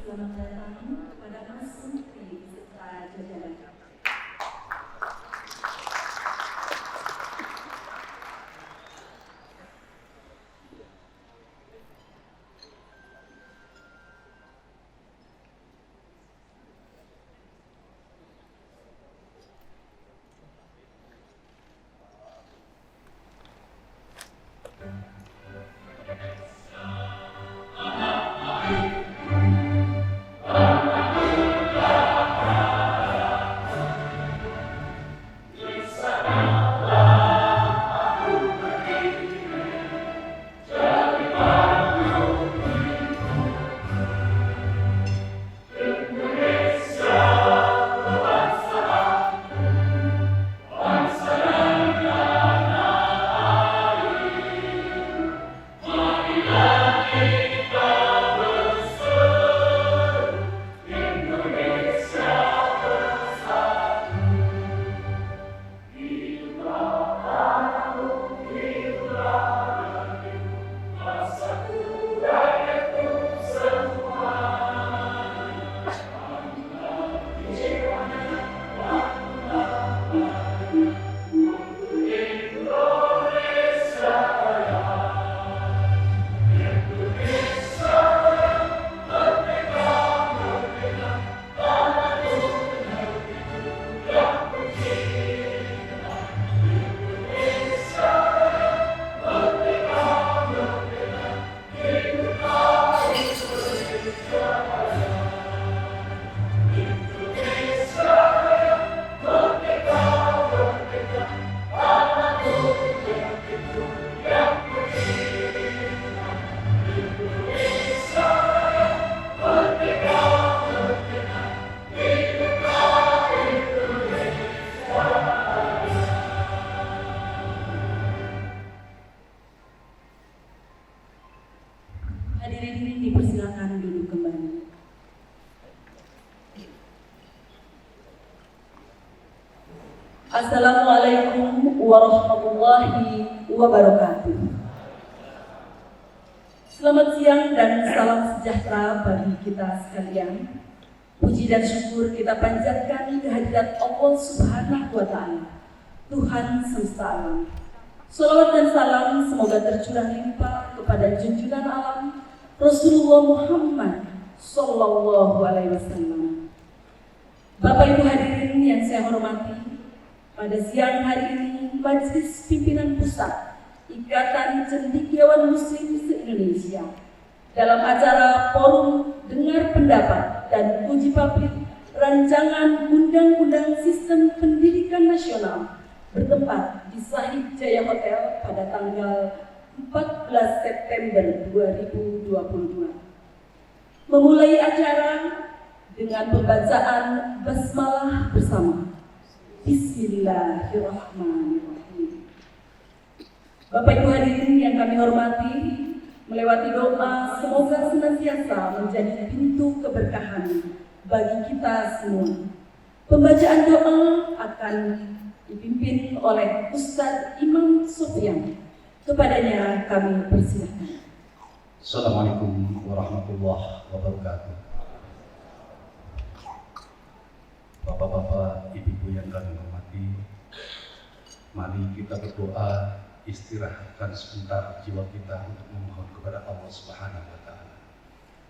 selamat datang kepada Mas Menteri beserta jajaran. Hadirin dipersilakan duduk kembali. Assalamualaikum warahmatullahi wabarakatuh. Selamat siang dan salam sejahtera bagi kita sekalian. Puji dan syukur kita panjatkan kehadirat Allah Subhanahu wa Ta'ala, Tuhan semesta alam. Salawat dan salam semoga tercurah limpah kepada junjungan alam Rasulullah Muhammad Sallallahu Alaihi Wasallam. Bapak Ibu hadirin yang saya hormati, pada siang hari ini Majelis Pimpinan Pusat Ikatan Cendekiawan Muslim se-Indonesia dalam acara Forum Dengar Pendapat dan Uji Publik Rancangan Undang-Undang Sistem Pendidikan Nasional bertempat di Sahid Jaya Hotel pada tanggal 14 September 2022. Memulai acara dengan pembacaan basmalah bersama. Bismillahirrahmanirrahim. Bapak Ibu hadirin yang kami hormati, melewati doa semoga senantiasa menjadi pintu keberkahan bagi kita semua. Pembacaan doa akan dipimpin oleh Ustadz Imam Sofyan. Kepadanya kami persilahkan. Assalamualaikum warahmatullahi wabarakatuh. Bapak-bapak, ibu-ibu yang kami hormati, mari kita berdoa, istirahatkan sebentar jiwa kita untuk memohon kepada Allah Subhanahu wa Ta'ala.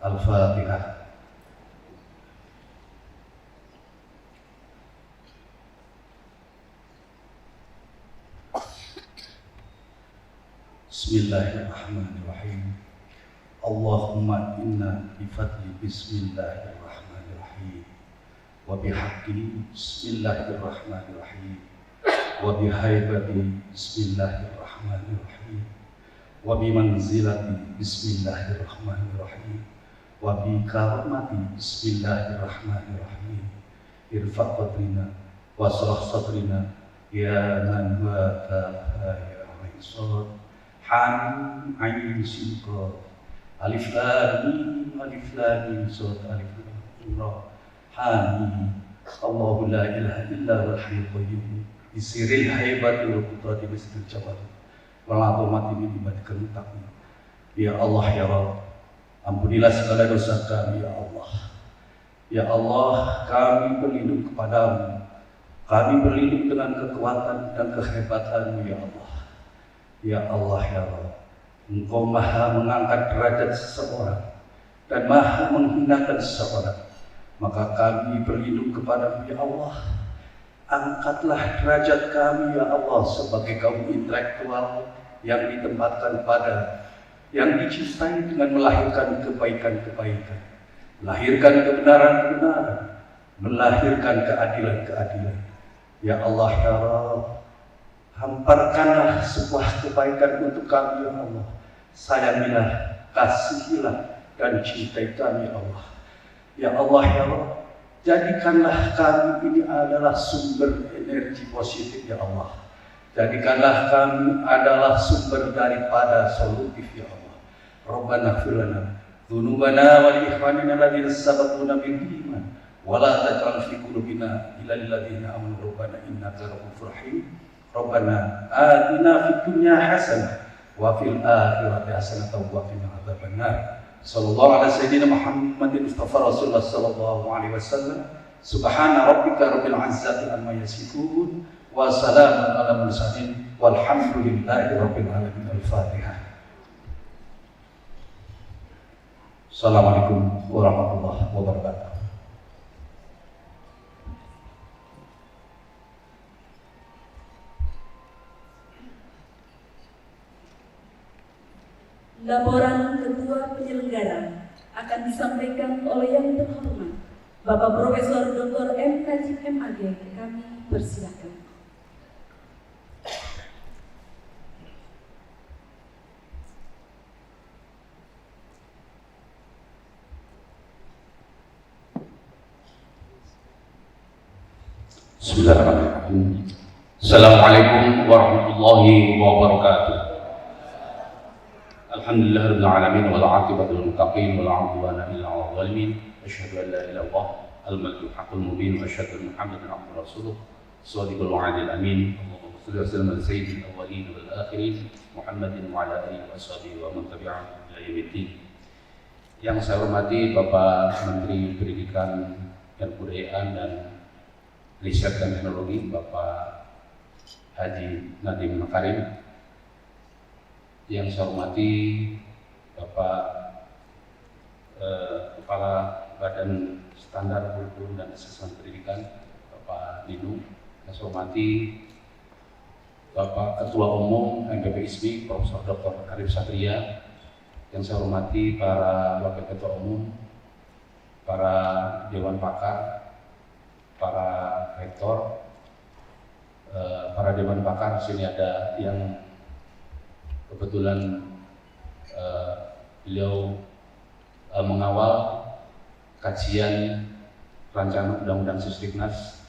Al-Fatihah. Bismillahirrahmanirrahim. Allahumma inna bifadli bismillahirrahmanirrahim wa bihaqqi bismillahirrahmanirrahim wa bihaibati bismillahirrahmanirrahim wa bimanzilati bismillahirrahmanirrahim wa bikaramati bismillahirrahmanirrahim irfa' qadrina wa shrah sadrina ya man ya maisur Hamim Ain Sin Qaf Alif Lam Mim Sad Alif Lam Ra Hamim Allahu la ilaha illa huwal hayyul qayyum bisiril haibati wal qudrati bisiril jabal wal azamati min ibadikal muttaqin. Ya Allah ya Rabb, Ampunilah segala dosa kami ya Allah. Ya Allah, kami berlindung kepadamu. Kami berlindung dengan kekuatan dan kehebatan-Mu ya Allah. Ya Allah ya Allah, Engkau maha mengangkat derajat seseorang dan maha menghinakan seseorang. Maka kami berlindung kepadamu ya Allah. Angkatlah derajat kami ya Allah sebagai kaum intelektual yang ditempatkan pada, yang dicintai dengan melahirkan kebaikan-kebaikan, melahirkan kebenaran-kebenaran, melahirkan keadilan-keadilan. Ya Allah ya Rabb, hamparkanlah sebuah kebaikan untuk kami ya Allah. Sayangilah, kasihilah, dan cintai kami ya Allah. Ya Allah ya Rabb, jadikanlah kami ini adalah sumber energi positif ya Allah. Jadikanlah kami adalah sumber daripada solutif ya Allah. Rabbana ighfir lana dzunubana wa li ikhwanina alladziina sabaquna bil iman wa la taj'al fi qulubina ghillan lil ladziina amanu rabbana innaka ra'ufur rahim. Rabbana atina fid dunya hasanah wa fil akhirati hasanah wa qina adzabannar. Sallallahu ala sayyidina Muhammadin Mustafa Rasulullah sallallahu alaihi wasallam. Subhana rabbika rabbil izzati amma yasifun wa salamun ala mursalin walhamdulillahi rabbil alamin. Al-Fatihah. Assalamualaikum warahmatullahi wabarakatuh. Laporan Ketua Penyelenggara akan disampaikan oleh yang terhormat Bapak Profesor Dr. M. Kajib MAG. Kami persilakan. Bismillahirrahmanirrahim. Assalamualaikum warahmatullahi wabarakatuh. Alhamdulillahirabbil alamin wal 'aqibatu lil muttaqin wala 'udwana illa 'alal zalimin. Asyhadu an la ilaha illallah al-malikul haqqul mubin wa asyhadu anna Muhammadan 'abduhu wa rasuluh shadiqul wa'dil amin. Allahumma shalli wa sallim ala sayyidil awwalin wal akhirin Muhammadin wa ala alihi wa sahbihi wa man tabi'ahum ila yaumiddin. Yang saya hormati Bapak Menteri Pendidikan dan Kebudayaan dan Riset dan Teknologi Bapak Haji Nadiem Makarim. Yang saya hormati Bapak Kepala Badan Standar Kurikulum dan Asesmen Pendidikan Bapak Ninu. Yang saya hormati Bapak Ketua Umum MPP ISMI Profesor Dr. Arif Satria. Yang saya hormati para Wakil Ketua Umum, para Dewan Pakar, para rektor, para dewan pakar. Sini ada yang kebetulan beliau mengawal kajian rancangan undang-undang Sisdiknas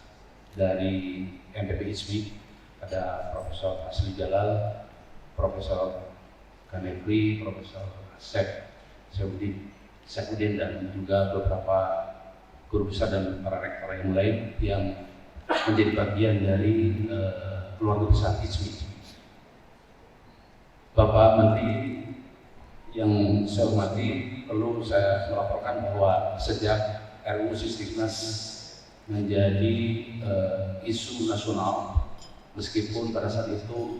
dari MPP ISMI. Ada Profesor Asli Jalal, Profesor Kanebri, Profesor Sefudin, dan juga beberapa guru besar dan para rektor yang lain yang menjadi bagian dari keluarga besar ISMI. Bapak Menteri yang saya hormati, perlu saya melaporkan bahwa sejak RUU Sisdiknas menjadi isu nasional, meskipun pada saat itu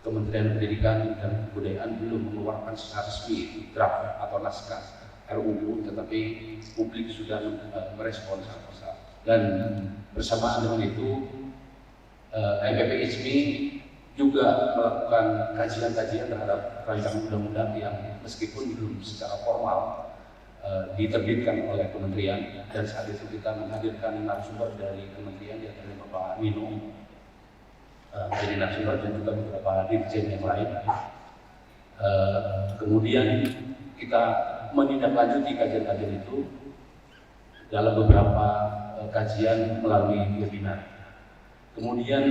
Kementerian Pendidikan dan Kebudayaan belum mengeluarkan secara resmi draft atau naskah RUU, tetapi publik sudah merespon sangat besar. Dan bersamaan dengan itu, MPP ISMI juga melakukan kajian-kajian terhadap rancangan undang-undang yang meskipun belum secara formal diterbitkan oleh kementerian, dan saat itu kita menghadirkan narasumber dari kementerian, yaitu Bapak Nino, menjadi narasumber, dan juga beberapa dirjen yang lain. Kemudian kita menindaklanjuti kajian-kajian itu dalam beberapa kajian melalui webinar. Kemudian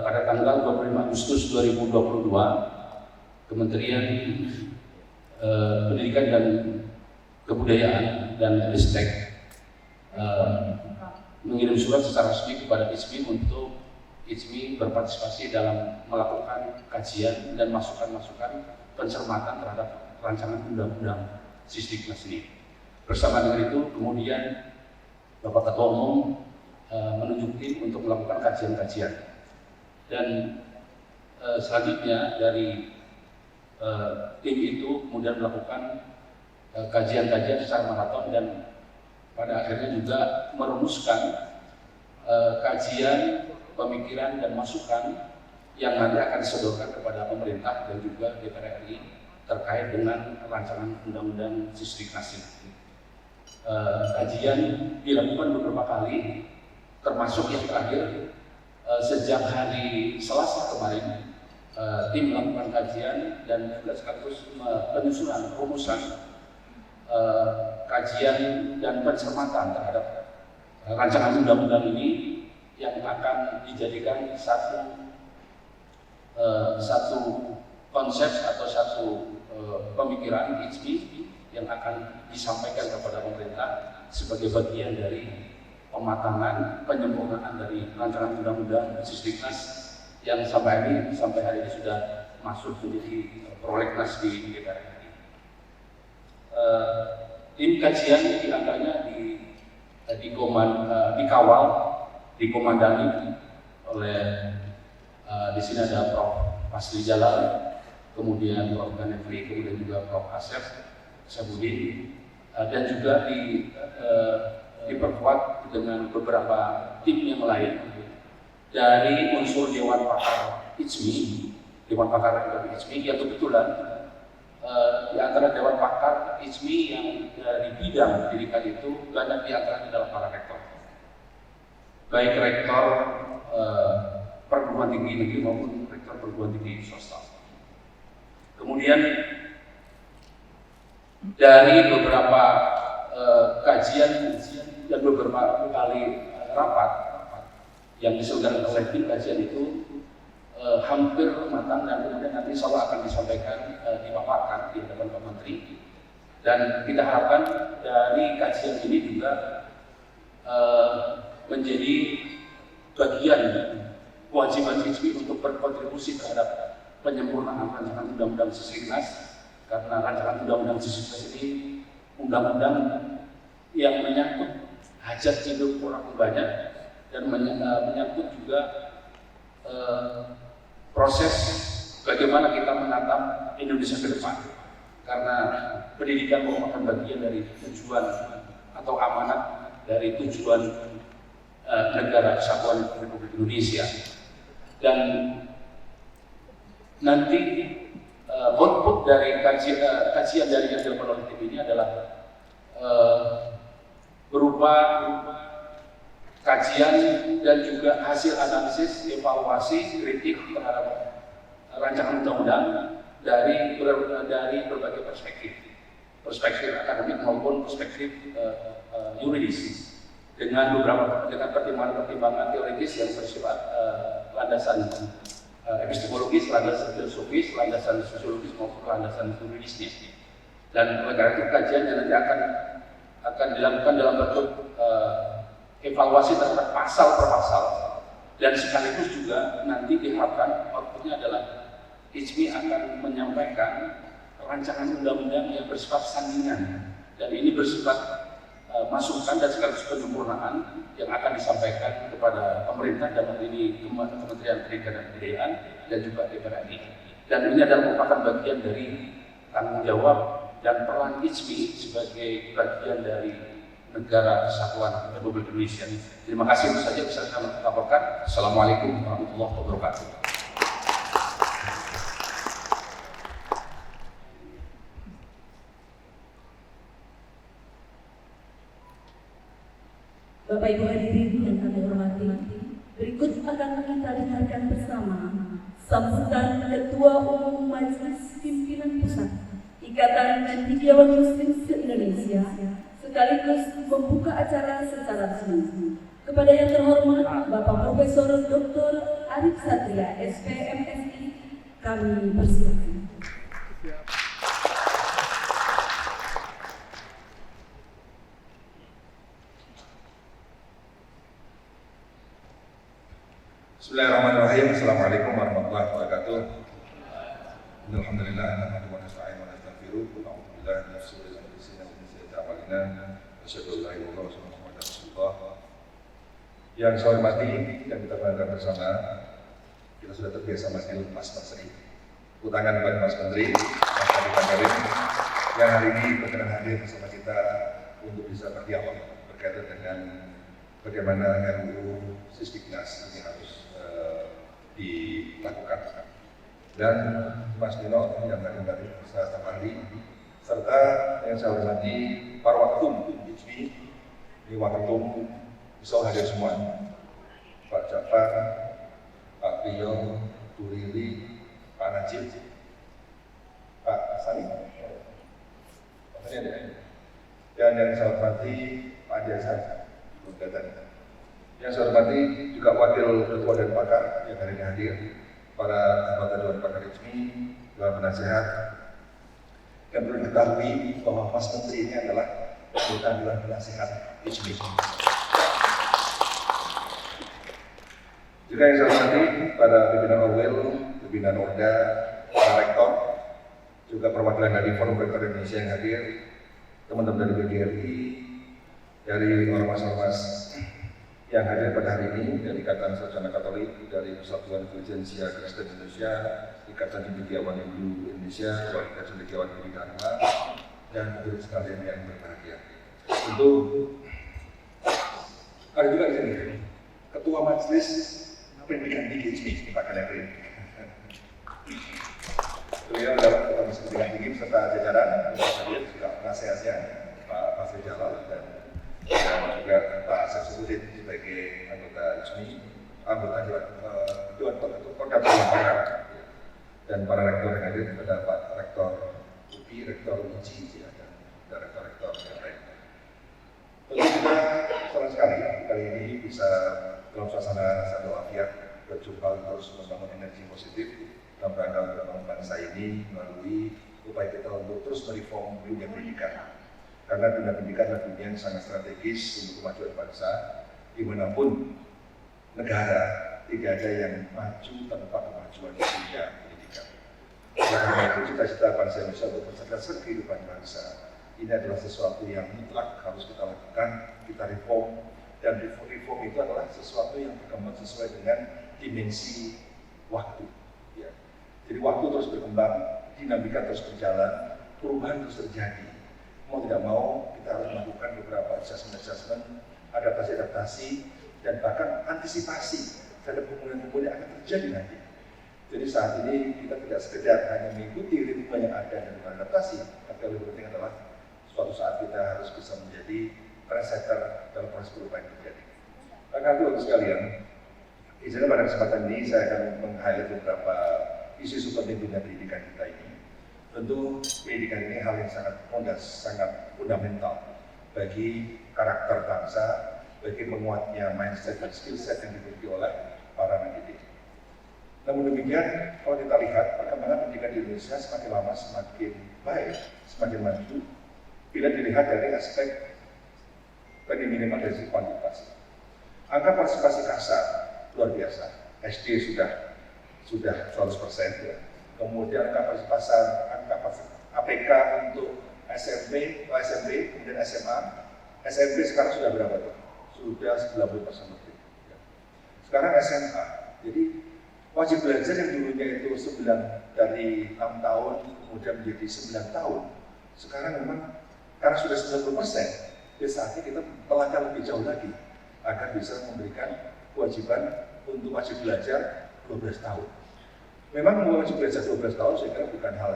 pada tanggal 25 Agustus 2022, Kementerian Pendidikan dan Kebudayaan dan Ristek mengirim surat secara resmi kepada ISMI untuk ISMI berpartisipasi dalam melakukan kajian dan masukan-masukan pencermatan terhadap rancangan undang-undang Sisdiknas ini. Bersama dengan itu kemudian Bapak Ketua Umum menunjuk tim untuk melakukan kajian-kajian, dan selanjutnya dari tim itu kemudian melakukan kajian-kajian secara maraton, dan pada akhirnya juga merumuskan kajian, pemikiran dan masukan yang nanti akan disodorkan kepada pemerintah dan juga DPR RI terkait dengan rancangan undang-undang Sisdiknas ini. Kajian dilakukan beberapa kali, termasuk yang terakhir sejak hari Selasa kemarin. Tim melakukan kajian dan juga sekaligus penyusunan rumusan kajian dan pencermatan terhadap rancangan undang-undang ini yang akan dijadikan satu konsep atau satu pemikiran IJMI yang akan disampaikan kepada pemerintah sebagai bagian dari pematangan penyempurnaan dari rancangan undang-undang Sisdiknas yang sampai hari ini sudah masuk menjadi prolegnas di DPR RI. Tim kajian diantaranya dikawal, dikomandani oleh di sini ada Prof. Fasli Jalal, kemudian Prof. Ganefri, kemudian juga Prof. Asef Sabudin, dan juga diperkuat dengan beberapa tim yang lain dari unsur Dewan Pakar IJMI, Dewan Pakar IJMI yang kebetulan di antara Dewan Pakar IJMI yang dari bidang pendidikan itu banyak di antaranya adalah para rektor, baik rektor perguruan tinggi negeri maupun rektor perguruan tinggi swasta. Kemudian dari beberapa kajian dan beberapa kali rapat yang diselenggarakan oleh tim kajian itu hampir matang, dan kemudian nanti insya Allah akan disampaikan, dipaparkan di hadapan Pak Menteri. Dan kita harapkan dari kajian ini juga menjadi bagian kewajiban IJMI untuk berkontribusi terhadap penyempurnaan rancangan undang-undang Sisdiknas, karena rancangan undang-undang Sisdiknas ini undang-undang yang menyangkut hajat hidup orang banyak dan menyangkut juga proses bagaimana kita menatap Indonesia ke depan, karena pendidikan merupakan bagian dari tujuan atau amanat dari tujuan negara kesatuan Republik Indonesia. Dan nanti output dari kajian dari yang dilakukan oleh tim ini adalah berupa kajian dan juga hasil analisis, evaluasi, kritik terhadap rancangan undang-undang dari berbagai perspektif akademik maupun perspektif yuridis, dengan pertimbangan teoritis yang bersifat landasan epistemologis, landasan filosofis, landasan sosiologis maupun landasan yuridisnya. Dan oleh karena itu kajian yang nanti akan dilakukan dalam bentuk evaluasi terhadap pasal per pasal, dan sekaligus juga nanti diharapkan outputnya adalah IJMI akan menyampaikan rancangan undang-undang yang bersifat sandingan, dan ini bersifat masukan dan sekaligus penyempurnaan yang akan disampaikan kepada pemerintah dalam ini Kementerian Pendidikan dan Kebudayaan dan juga DPR RI. Dan ini adalah merupakan bagian dari tanggung jawab dan peran IJMI sebagai bagian dari negara kesatuan Republik Indonesia. Terima kasih, itu saja bisa saya laporkan. Assalamualaikum warahmatullahi wabarakatuh. Bapak Ibu hadirin yang kami hormati, berikut akan kita dengarkan bersama sambutan Ketua Umum Majelis Pimpinan Pusat Ikatan Cendekiawan Muslim se-Indonesia, sekaligus membuka acara secara resmi. Kepada yang terhormat Bapak Profesor Dr. Arif Satria, SPMSI, kami persilakan. Bismillahirrahmanirrahim. Assalamualaikum warahmatullahi wabarakatuh. Alhamdulillah, nahmaduhu wa nasta'inuhu wa nastaghfiruh. A'udzu billahi minasy syaithanir rajim. Yang saya hormati dan kita banggakan bersama, kita sudah terbiasa manggil Mas Menteri. Utangan buat Mas Menteri, Mas Adi Karim, yang hari ini berkenan hadir bersama kita untuk bisa berdialog berkaitan dengan bagaimana RUU Sisdiknas ini harus dilakukan. Dan Mas Dino yang dari Ustaz Tafandi, serta yang saya hormati para waktum IJMI, ini waktum bisa hadir semua, Pak Jafar, Pak Pio, Bu Riri, Pak Najib, Pak Sani, dan yang saya hormati Pak Jasan, yang saya hormati juga Wakil Ketua dan Pakar yang hari ini hadir, para anggota Dewan Pakar IJMI, Dewan Penasehat, dan perlu diketahui bahwa Mas Menteri ini adalah anggota Dewan Penasehat IJMI. Juga yang saya hormati pada pimpinan Orwell, pimpinan Orda, para rektor, juga perwakilan dari Forum Rektor Indonesia yang hadir, teman-teman dari BGRI, dari ormas-ormas yang hadir pada hari ini, dari Ikatan Sarjana Katolik, dari Persatuan Intelijensia Kristen Indonesia, Ikatan Cendekiawan Hindu Indonesia, Ikatan Cendekiawan Hindu Dharma, dan hadirin sekalian yang berbahagia. Tentu ada juga di sini Ketua Majelis Pendidikan Tinggi IJMI, Pak Kanekri. Beliau adalah Ketua Majelis Pendidikan Tinggi beserta jajaran, juga penasehatnya Pak Fasri Jalal dan juga Pak Sefsudin sebagai anggota IJMI, anggota Dewan Pakar, dan para rektor yang hadir ada Pak Rektor UPI, Rektor UIJ, dan rektor-rektor yang lain. Tentu kita senang sekali kali ini bisa dalam suasana satu afiat berjumpa terus membangun energi positif dalam rangka membangun bangsa ini melalui upaya kita untuk terus mereform dunia pendidikan. Karena dunia pendidikan adalah dunia yang sangat strategis untuk kemajuan bangsa, dimanapun negara tidak ada yang maju tanpa kemajuan di dunia pendidikan. Karena itu cita-cita bangsa Indonesia untuk mencerdaskan kehidupan bangsa ini adalah sesuatu yang mutlak harus kita lakukan, kita reform, dan reform itu adalah sesuatu yang berkembang sesuai dengan dimensi waktu. Ya. Jadi waktu terus berkembang, dinamika terus berjalan, perubahan terus terjadi. Mau tidak mau kita harus melakukan beberapa adjustment, adaptasi, dan bahkan antisipasi terhadap pemulihan-pemulihan yang akan terjadi nanti. Jadi saat ini kita tidak sekedar hanya mengikuti ritme yang ada dan beradaptasi, tapi lebih penting adalah suatu saat kita harus bisa menjadi trendsetter dalam proses perubahan yang terjadi. Karena itu sekalian, izinnya pada kesempatan ini saya akan meng-highlight beberapa isu penting dunia pendidikan kita ini. Tentu pendidikan ini hal yang sangat fundamental bagi karakter bangsa, bagi menguatnya mindset dan skill set yang dimiliki oleh para pendidik. Namun demikian, kalau kita lihat perkembangan pendidikan di Indonesia semakin lama semakin baik, semakin maju, bila dilihat dari aspek tadi minimal dari sisi kuantitas. Angka partisipasi kasar luar biasa. SD sudah 100%. Ya. Kemudian angka APK untuk SMP, kemudian SMA. SMP sekarang sudah berapa tuh? Sudah 90% lebih. Ya. Sekarang SMA. Jadi wajib belajar yang dulunya itu 6 tahun kemudian menjadi 9 tahun. Sekarang memang karena sudah 90%. Jadi saatnya kita melangkah lebih jauh lagi agar bisa memberikan kewajiban untuk wajib belajar 12 tahun. Memang wajib belajar 12 tahun saya kira bukan hal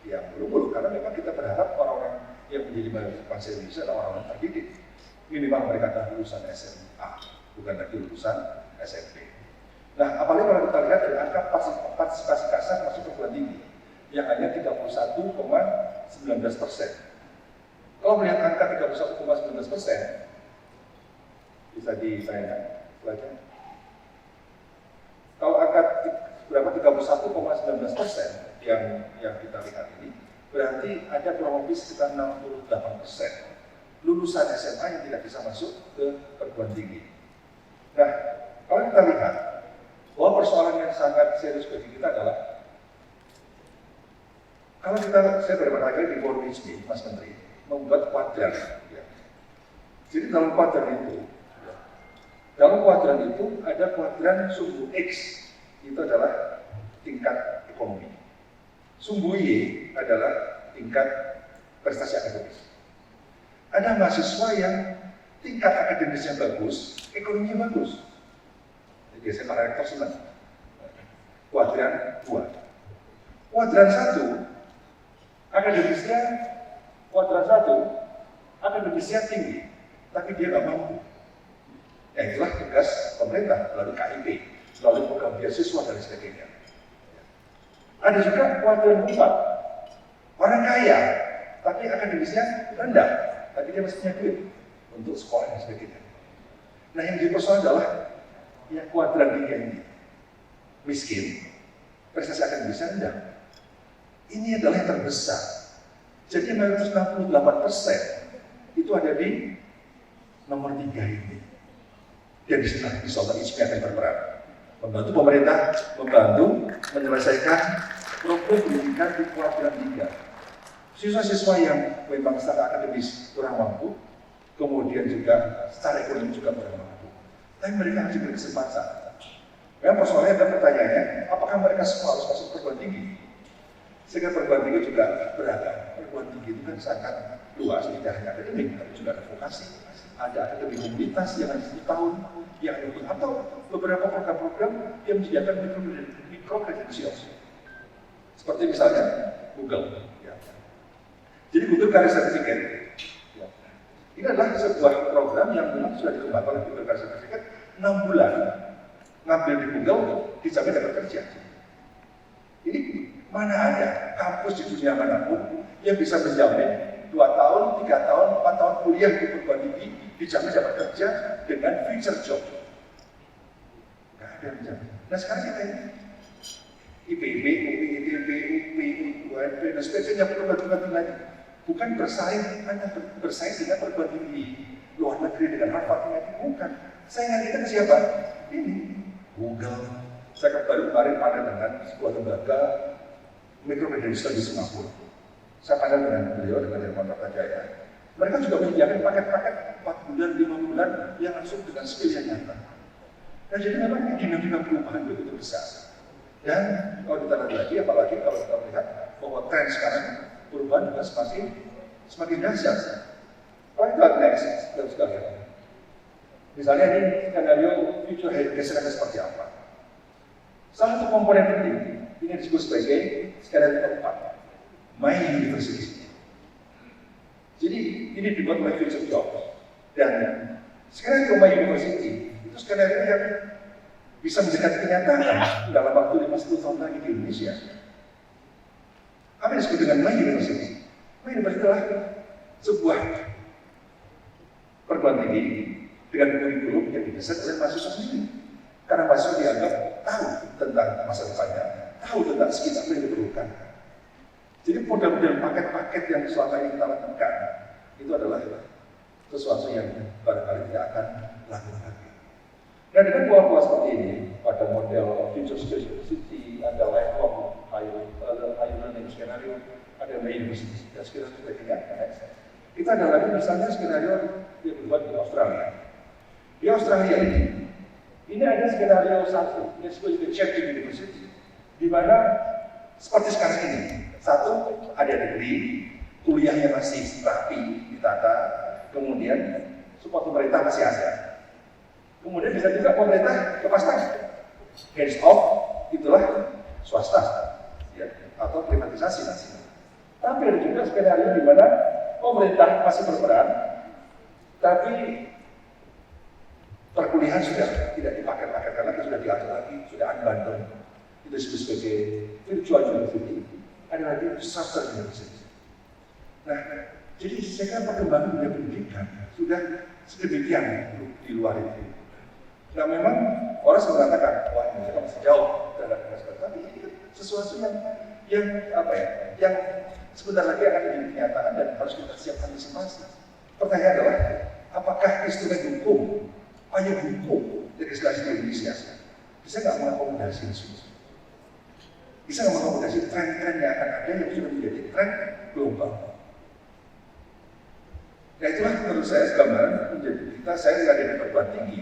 yang buru-buru, karena memang kita berharap orang-orang yang menjadi mayoritas bangsa Indonesia adalah orang-orang terdidik. Minimal mereka adalah lulusan SMA, bukan lagi lulusan SMP. Nah, apalagi kalau kita lihat dari angka partisipasi kasar masuk perguruan tinggi yang hanya 31,19%. Kalau melihat angka 31,19%, bisa ditayangkan slide-nya. Kalau angka berapa 31,19% yang kita lihat ini, berarti ada kurang lebih sekitar 68% lulusan SMA yang tidak bisa masuk ke perguruan tinggi. Nah, kalau kita lihat bahwa persoalan yang sangat serius bagi kita adalah kalau saya beberapa kali di forum IJMI, Mas Menteri, membuat kuadran. Ya. Jadi dalam kuadran itu ada kuadran sumbu X, itu adalah tingkat ekonomi. Sumbu Y adalah tingkat prestasi akademis. Ada mahasiswa yang tingkat akademisnya bagus, ekonominya bagus. Biasanya para rektor senang. Kuadran 2. Kuadran 1, akademisnya tinggi, tapi dia nggak mampu. Ya itulah tugas pemerintah melalui KIP, melalui program beasiswa dan sebagainya. Ada juga kuadran 4, orang kaya, tapi akademisnya rendah, tapi dia masih punya duit untuk sekolah dan sebagainya. Nah yang dipersoalkan adalah ya kuadran 3 ini, miskin, prestasi akademisnya rendah. Ini adalah yang terbesar. Jadi mayoritas 68% itu ada di nomor 3 ini. Dan di sana insya Allah ISMI akan berperan membantu pemerintah, membantu menyelesaikan program pendidikan di kuadran 3. Siswa-siswa yang memang secara akademis kurang mampu, kemudian juga secara ekonomi juga kurang mampu, tapi mereka harus diberi kesempatan. Memang persoalannya dan pertanyaannya, apakah mereka semua harus masuk perguruan tinggi? Sehingga perguruan tinggi juga beragam. Perguruan tinggi itu kan sangat luas, tidak hanya akademik, tapi juga ada vokasi. Ada akademik komunitas yang ada 10 tahun, yang atau beberapa program-program yang menyediakan mikro-kredensial. Seperti misalnya Google. Ya. Jadi Google Career Certificate. Ya. Ini adalah sebuah program yang memang sudah dikembangkan oleh Google Career Certificate 6 bulan. Ngambil di Google, dijamin dapat kerja. Ini mana ada kampus di dunia manapun yang bisa menjamin 2 tahun, 3 tahun, 4 tahun kuliah di perguruan tinggi dijamin dapat kerja dengan future job. Nggak ada yang menjamin. Nah sekarang kita ini IPB, UITB, UNP, dan sebagainya perguruan lagi bukan bersaing hanya bersaing dengan perguruan tinggi luar negeri dengan Harvard, bukan. Saingan kita ke siapa? Ini Google. Saya kemarin ada dengan sebuah lembaga mikro-kredensial di Singapura. Saya pandang dengan beliau, dengan Herman Pratajaya. Mereka juga menyediakan paket-paket 4 bulan, 5 bulan yang langsung dengan skill yang nyata. Nah jadi memang dinamika perubahan begitu besar. Dan kalau kita lihat lagi, apalagi kalau kita melihat bahwa tren sekarang perubahan juga semakin dahsyat. Kalau kita next, dan sekalian. Misalnya ini skenario future healthcare seperti apa? Salah satu komponen penting ini disebut sebagai skenario keempat, My University. Jadi ini dibuat oleh Future Jobs dan skenario My University itu skenario yang bisa menjadi kenyataan dalam waktu 5-10 tahun lagi di Indonesia. Apa yang disebut dengan My University? My University adalah sebuah perguruan tinggi dengan kurikulum yang didesain oleh mahasiswa sendiri. Karena mahasiswa dianggap tahu tentang masa depannya, tahu tentang skill apa yang diperlukan. Jadi model-model paket-paket yang selama ini kita lakukan itu adalah sesuatu yang barangkali tidak akan lakukan lagi. Nah dengan pola-pola seperti ini, pada model Future University, ada lifelong high learning skenario, ada university dan sebagainya. Kita ada lagi misalnya skenario yang dibuat di Australia. Di Australia ini ada skenario satu, yang disebut sebagai Champion University, di mana seperti sekarang ini, satu ada negeri, kuliahnya masih rapi, ditata, kemudian support pemerintah masih ada. Kemudian bisa juga pemerintah lepas tangan, hands off, itulah swasta, ya, atau privatisasi nanti. Tapi ada juga skenario di mana pemerintah masih berperan, tapi perkuliahan sudah tidak dipakai-pakai lagi, sudah diatur lagi, sudah unbundled. Itu disebut sebagai virtual university. Ada lagi disaster university. Nah, jadi saya kira perkembangan dunia pendidikan sudah sedemikian di luar itu. Nah, memang orang mengatakan, wah Indonesia masih jauh dalam aspek, tapi ini sesuatu yang apa ya, yang sebentar lagi akan menjadi kenyataan dan harus kita siapkan antisipasi. Pertanyaan adalah, apakah instrumen hukum, payung hukum legislasi Indonesia bisa nggak mengakomodasi isu? Bisa nggak mengakomodasi tren-tren yang akan ada yang sudah menjadi tren global? menurut saya gambaran menjadi kita, saya nggak ada perguruan tinggi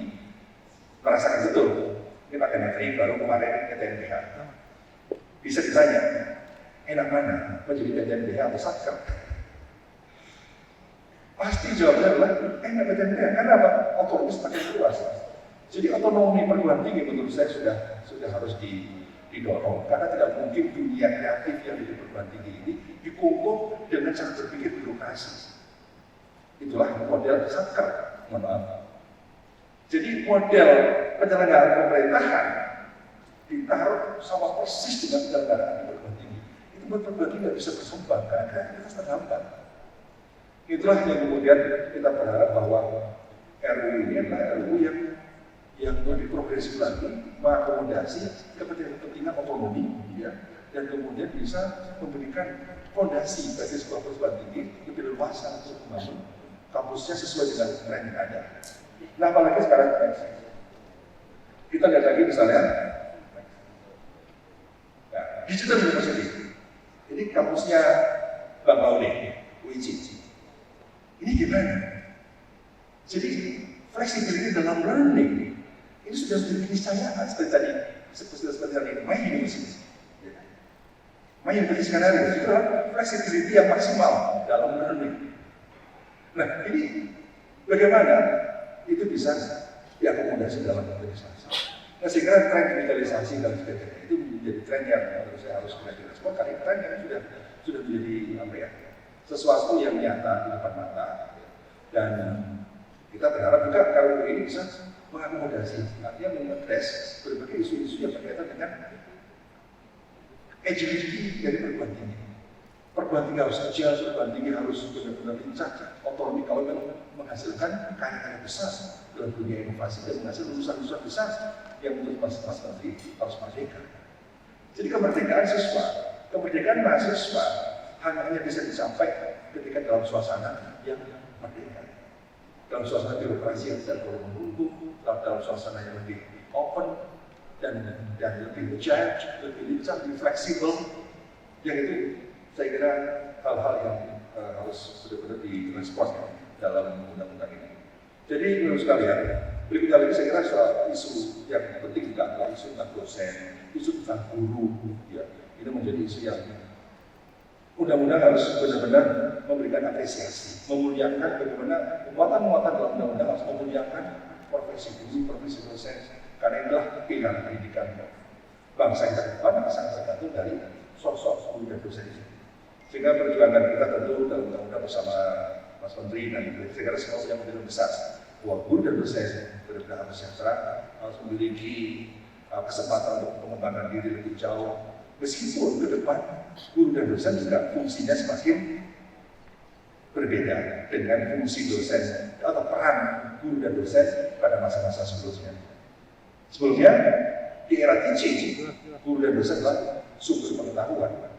merasakan betul. Ini Pak Ganefri baru kemarin ke TNBH. Bisa ditanya, enak mana menjadi TNBH atau Satker? Pasti jawabnya adalah enak TNBH. Karena apa? Otonomis makin luas. Jadi otonomi perguruan tinggi menurut saya sudah harus didorong. Karena tidak mungkin dunia kreatif yang di perguruan tinggi ini dikungkung dengan cara berpikir birokrasi. Itulah model Satker, mohon maaf. Jadi model penyelenggaraan pemerintahan ditaruh sama persis dengan penyelenggaraan di perguruan tinggi. Itu buat perguruan tinggi nggak bisa berkembang karena kreativitas terhambat. Itulah yang kemudian kita berharap bahwa RUU ini adalah RUU yang lebih progresif lagi, mengakomodasi kepentingan otonomi, ya, dan kemudian bisa memberikan fondasi bagi sebuah perguruan tinggi lebih leluasa untuk membangun kampusnya sesuai dengan tren yang ada. Nah, apalagi sekarang kita lihat lagi misalnya Digital University. Ini kampusnya Bang Laude, UIC. Ini gimana? Jadi flexibility dalam learning ini sudah menjadi keniscayaan seperti tadi My University. My University sekarang itu flexibility yang maksimal dalam learning. Nah, ini bagaimana itu bisa diakomodasi dalam organisasi. Nah, saya kira tren digitalisasi dan sebagainya itu menjadi tren yang menurut saya harus kita respon karena tren yang sudah menjadi sesuatu yang nyata di depan mata. Dan kita berharap juga kalau ini bisa mengakomodasi, artinya mengadres berbagai isu-isu yang berkaitan dengan agility dari perguruan tinggi. Perguruan tinggi harus agile, perguruan tinggi harus benar-benar lincah, otonomi kalau memang menghasilkan karya-karya besar dalam dunia inovasi dan menghasilkan lulusan-lulusan besar yang menurut Mas Menteri harus merdeka. Jadi kemerdekaan mahasiswa hanya bisa dicapai ketika dalam suasana yang merdeka, dalam suasana birokrasi yang tidak terlalu menumpuk, dalam suasana yang lebih open dan lebih agile, lebih lincah, lebih fleksibel. Yang itu saya kira hal-hal yang harus benar-benar direspon dalam undang-undang ini. Jadi menurut sekalian, berikutnya lagi saya kira soal isu yang penting juga adalah isu tentang dosen, isu tentang guru. Ya, ini menjadi isu yang undang-undang harus benar-benar memberikan apresiasi, memuliakan bagaimana muatan-muatan dalam undang-undang harus memuliakan profesi guru, profesi dosen, karena inilah pilar pendidikan bangsa yang ke depan sangat tergantung dari sosok guru dan dosen ini. Sehingga perjuangan kita tentu dalam undang-undang bersama Mas Menteri dan saya kira semua yang lebih besar bahwa guru dan dosen benar-benar harus sejahtera, harus memiliki kesempatan untuk mengembangkan diri lebih jauh. Meskipun ke depan guru dan dosen juga fungsinya semakin berbeda dengan fungsi dosen atau peran guru dan dosen pada masa-masa sebelumnya. Sebelumnya di era teaching, guru dan dosen adalah sumber pengetahuan.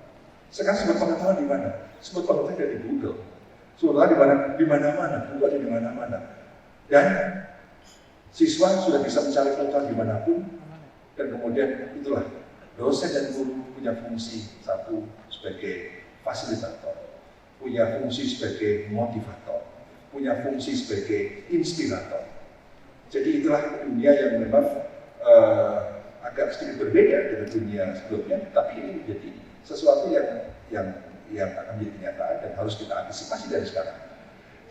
Sekarang sumber pengetahuan di mana? Sumber pengetahuan dari Google. Sumber pengetahuan di mana-mana, Google ada di mana-mana. Dan siswa sudah bisa mencari pengetahuan dimanapun. Dan kemudian itulah dosen dan guru punya fungsi satu sebagai fasilitator, punya fungsi sebagai motivator, punya fungsi sebagai inspirator. Jadi itulah dunia yang memang agak sedikit berbeda dengan dunia sebelumnya, tapi ini menjadi sesuatu yang akan menjadi kenyataan dan harus kita antisipasi dari sekarang.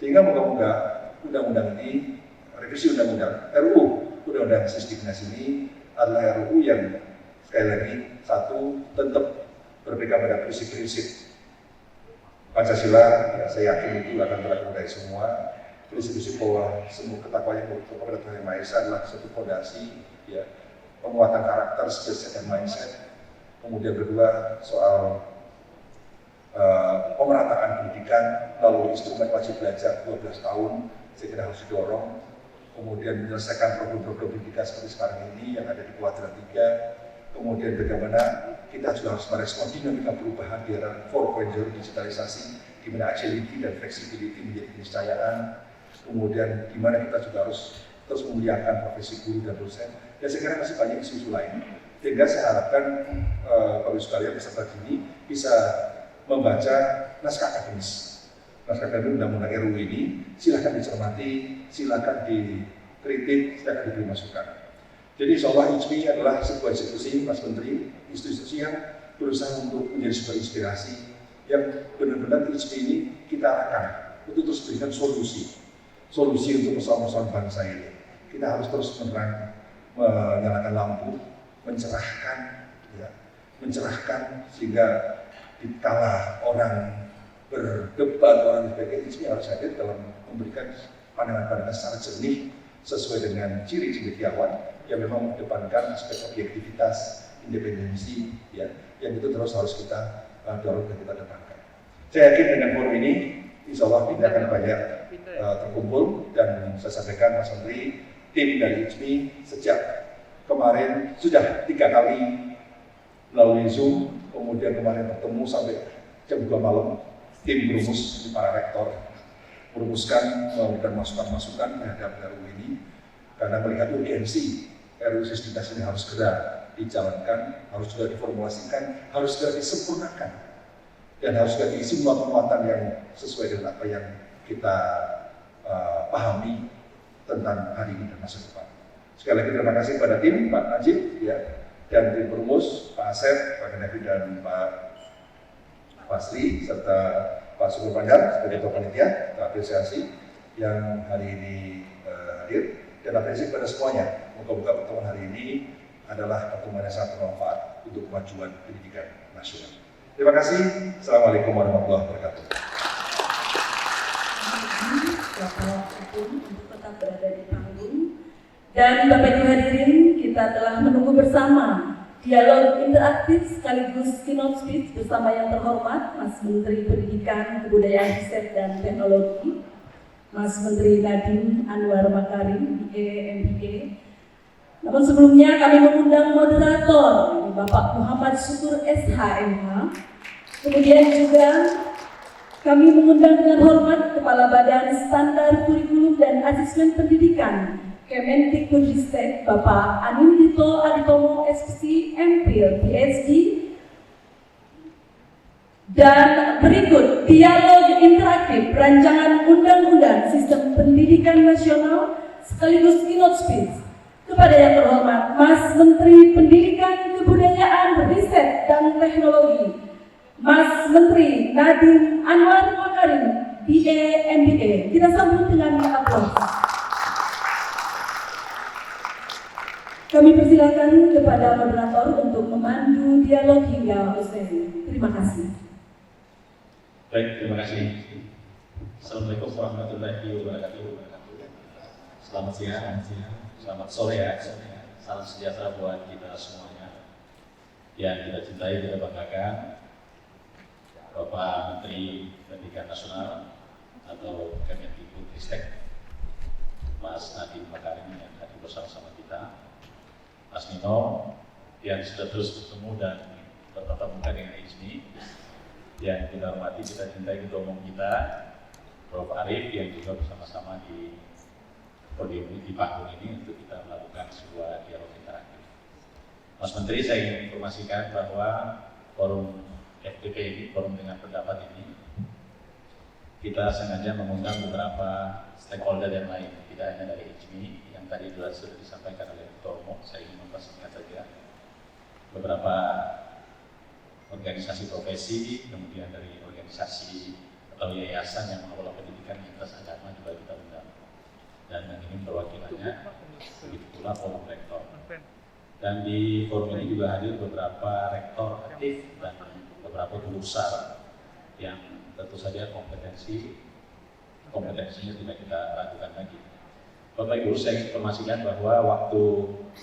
Sehingga moga-moga undang-undang ini, revisi undang-undang RUU Undang-Undang Sisdiknas ini adalah RUU yang sekali lagi satu tetap berpegang pada prinsip-prinsip Pancasila. Ya, saya yakin itu akan terakomodasi semua. Prinsip-prinsip bahwa semua ketakwaan yang kepada Tuhan Yang Maha Esa adalah satu fondasi, ya, penguatan karakter, skill set dan mindset. Kemudian kedua soal pemerataan pendidikan melalui instrumen wajib belajar 12 tahun, saya kira harus didorong. Kemudian menyelesaikan problem-problem pendidikan seperti sekarang ini yang ada di kuadran 3. Kemudian bagaimana kita juga harus merespon dinamika perubahan di era 4.0 digitalisasi, di mana agility dan flexibility menjadi keniscayaan. Kemudian di mana kita juga harus terus memuliakan profesi guru dan dosen. Dan saya kira masih banyak isu-isu lain. Sehingga saya harapkan Bapak Ibu sekalian peserta ini bisa membaca naskah akademis naskah akademik undang-undang RUU ini, silakan dicermati, silakan dikritik, silakan diberi masukan. Jadi insya Allah IJMI adalah sebuah institusi, Mas Menteri, institusi yang berusaha untuk menjadi sebuah inspirasi yang benar-benar IJMI ini kita arahkan untuk terus berikan solusi untuk persoalan-persoalan bangsa ini. Kita harus terus menyalakan lampu, mencerahkan sehingga dikala orang berdebat, orang sebagainya, IJMI harus hadir dalam memberikan pandangan-pandangan secara jernih sesuai dengan ciri-ciri sejatiawan yang memang mengedepankan aspek objektivitas, independensi, ya, yang itu terus harus kita dorong dan kita depankan. Saya yakin dengan forum ini, insya Allah kita akan banyak terkumpul, dan saya sampaikan Mas Menteri, tim dari IJMI sejak kemarin sudah 3 kali melalui Zoom, kemudian kemarin bertemu sampai jam 2 malam, tim berumus para rektor merumuskan dan masukan-masukan terhadap RUU ini, karena melihat urgensi RUU Sisdiknas ini harus segera dijalankan, harus segera diformulasikan, harus segera disempurnakan, dan harus segera diisi muatan-muatan yang sesuai dengan apa yang kita pahami tentang hari ini dan masa depan. Sekali lagi terima kasih kepada tim Pak Najib, ya, dan tim perumus Pak Asep, Pak Kenevi, dan Pak Fasli serta Pak Sukur Panjar sebagai ketua panitia, kita apresiasi yang hari ini hadir, dan apresiasi kepada semuanya. Moga-moga pertemuan hari ini adalah pertemuan yang sangat bermanfaat untuk kemajuan pendidikan nasional. Terima kasih. Assalamualaikum warahmatullahi wabarakatuh. Untuk tetap berada di panggung. Dan Bapak Ibu hadirin, kita telah menunggu bersama dialog interaktif sekaligus keynote speech bersama yang terhormat Mas Menteri Pendidikan, Kebudayaan, Riset, dan Teknologi, Mas Menteri Nadiem Anwar Makarim, MBA. Namun sebelumnya kami mengundang moderator Bapak Muhammad Syukur SHMH. Kemudian juga kami mengundang dengan hormat Kepala Badan Standar Kurikulum dan Asesmen Pendidikan Kemendikbudristek Bapak Anindito Aditomo SPC MPhil PhD. Dan berikut dialog interaktif rancangan undang-undang sistem pendidikan nasional sekaligus keynote speech kepada yang terhormat Mas Menteri Pendidikan, Kebudayaan, Riset, dan Teknologi, Mas Menteri Nadiem Anwar Makarim, BA MBA. Kita sambut dengan aplaus. Kami persilakan kepada moderator untuk memandu dialog hingga usai. Terima kasih. Baik, terima kasih. Assalamualaikum warahmatullahi wabarakatuh. Selamat siang, selamat sore ya. Salam sejahtera buat kita semuanya. Yang kita cintai, kita banggakan, Bapak Menteri Pendidikan Nasional atau Kemendikbudristek, Mas Nadiem Makarim yang hadir bersama-sama kita, Mas Nino yang sudah terus bertemu dan bertatap muka dengan IJMI, yang kita hormati, kita cintai ketua umum kita, Prof. Arief, yang juga bersama-sama di podium ini, di panggung ini untuk kita melakukan sebuah dialog interaktif. Mas Menteri, saya ingin informasikan bahwa forum FDP ini, forum dengan pendapat ini, kita sengaja mengundang beberapa stakeholder yang lain, tidak hanya dari IJMI yang tadi sudah disampaikan oleh Ketua Umum. Saya ingin mempersingkat saja beberapa organisasi profesi, kemudian dari organisasi atau yayasan yang mengelola pendidikan lintas agama juga kita undang, dan yang ini perwakilannya, begitu pula forum rektor. Dan di forum ini juga hadir beberapa rektor aktif dan beberapa guru besar yang tentu saja kompetensinya tidak kita ragukan lagi. Bapak Ibu, saya ingin informasikan bahwa waktu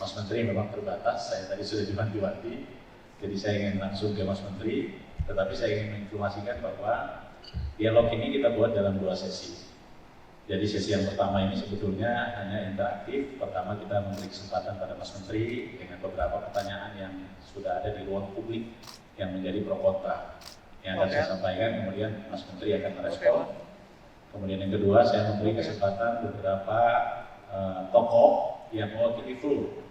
Mas Menteri memang terbatas. Saya tadi sudah diwanti-wanti, jadi saya ingin langsung ke Mas Menteri. Tetapi saya ingin menginformasikan bahwa dialog ini kita buat dalam 2 sesi. Jadi sesi yang pertama ini sebetulnya hanya interaktif. Pertama kita memberi kesempatan pada Mas Menteri dengan beberapa pertanyaan yang sudah ada di ruang publik yang menjadi pro kontra yang akan saya sampaikan, kemudian Mas Menteri akan merespon. Kemudian yang kedua, saya memberi kesempatan beberapa tokoh yang mewakili full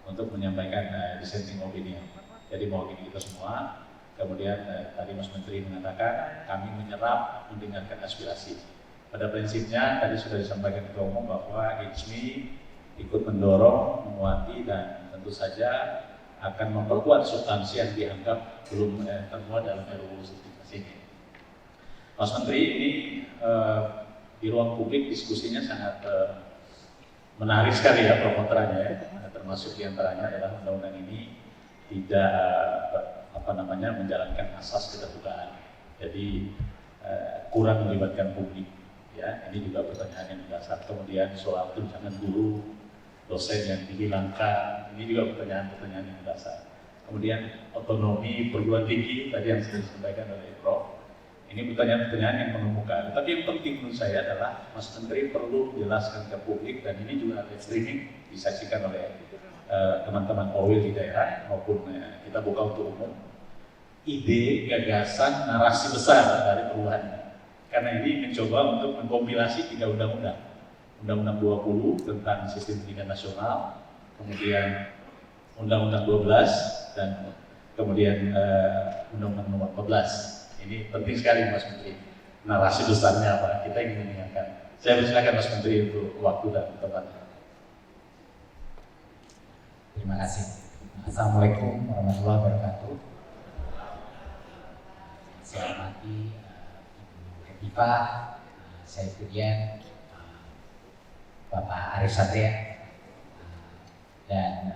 untuk menyampaikan dissenting opinion. Jadi mewakili kita semua, Kemudian tadi Mas Menteri mengatakan kami menyerap, mendengarkan aspirasi. Pada prinsipnya tadi sudah disampaikan Ketua Umum bahwa IJMI ikut mendorong, menguati dan tentu saja akan memperkuat substansi yang dianggap belum termuat dalam RUU Sisdiknas ini. Mas Menteri, ini di ruang publik diskusinya sangat menarik sekali ya pro kontranya ya. Termasuk diantaranya adalah undang-undang ini tidak menjalankan asas keterbukaan. Jadi kurang melibatkan publik. Ya, ini juga pertanyaan yang mendasar. Kemudian soal tunjangan guru, dosen yang dihilangkan, ini juga pertanyaan-pertanyaan yang mendasar. Kemudian otonomi perguruan tinggi tadi yang sudah disampaikan oleh Prof. Ini pertanyaan-pertanyaan yang mengemuka. Tapi yang penting menurut saya adalah Mas Menteri perlu menjelaskan ke publik, dan ini juga live streaming disaksikan oleh teman-teman OWIL di daerah maupun kita buka untuk umum. Ide, gagasan, narasi besar dari perubahan. Karena ini mencoba untuk mengkompilasi 3 undang-undang. Undang-Undang 20 tentang Sistem Pendidikan Nasional, kemudian Undang-Undang 12, dan kemudian Undang-Undang nomor 14. Ini penting sekali Mas Menteri. Narasi besarnya apa? Kita ingin mendengarkan. Saya persilakan Mas Menteri untuk waktu dan tempatnya. Terima kasih. Assalamualaikum warahmatullahi wabarakatuh. Saya hormati Ibu Hetifah, Saifuddin, Bapak Arif Satria, dan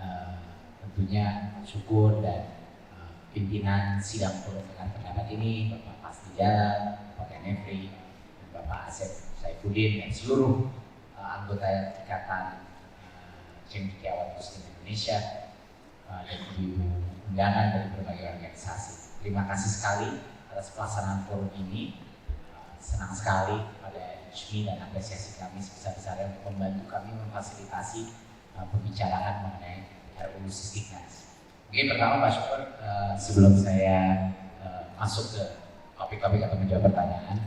tentunya syukur dan pimpinan sidang forum dengan pendapat ini, Bapak Pasti Jalan, Bapak Nefri, dan Bapak Asep Saifuddin, dan seluruh anggota Ikatan Cendekiawan Muslim Indonesia dan ibu undangan dari berbagai organisasi. Terima kasih sekali atas pelaksanaan forum ini. Senang sekali pada IJMI dan apresiasi kami sebesar-besarnya untuk membantu kami memfasilitasi pembicaraan mengenai RUU Sisdiknas. Mungkin pertama Pak Syukur, sebelum saya masuk ke topik-topik atau menjawab pertanyaan,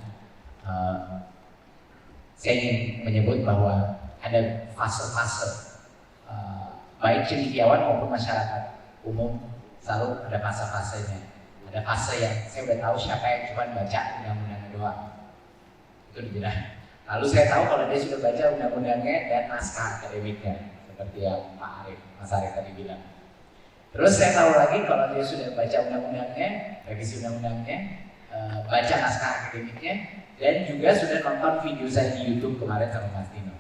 saya ingin menyebut bahwa ada fase-fase baik cendekiawan maupun masyarakat umum selalu ada fase-fasenya. Ada fase yang saya udah tahu siapa yang cuma baca undang-undangnya doang, itu dijelaskan. Lalu saya tahu kalau dia sudah baca undang-undangnya dan naskah akademiknya, seperti yang Pak Arif, Mas Arif tadi bilang. Terus saya tahu lagi kalau dia sudah baca undang-undangnya, revisi undang-undangnya, baca naskah akademiknya, dan juga sudah nonton video saya di YouTube kemarin sama Mas Tino.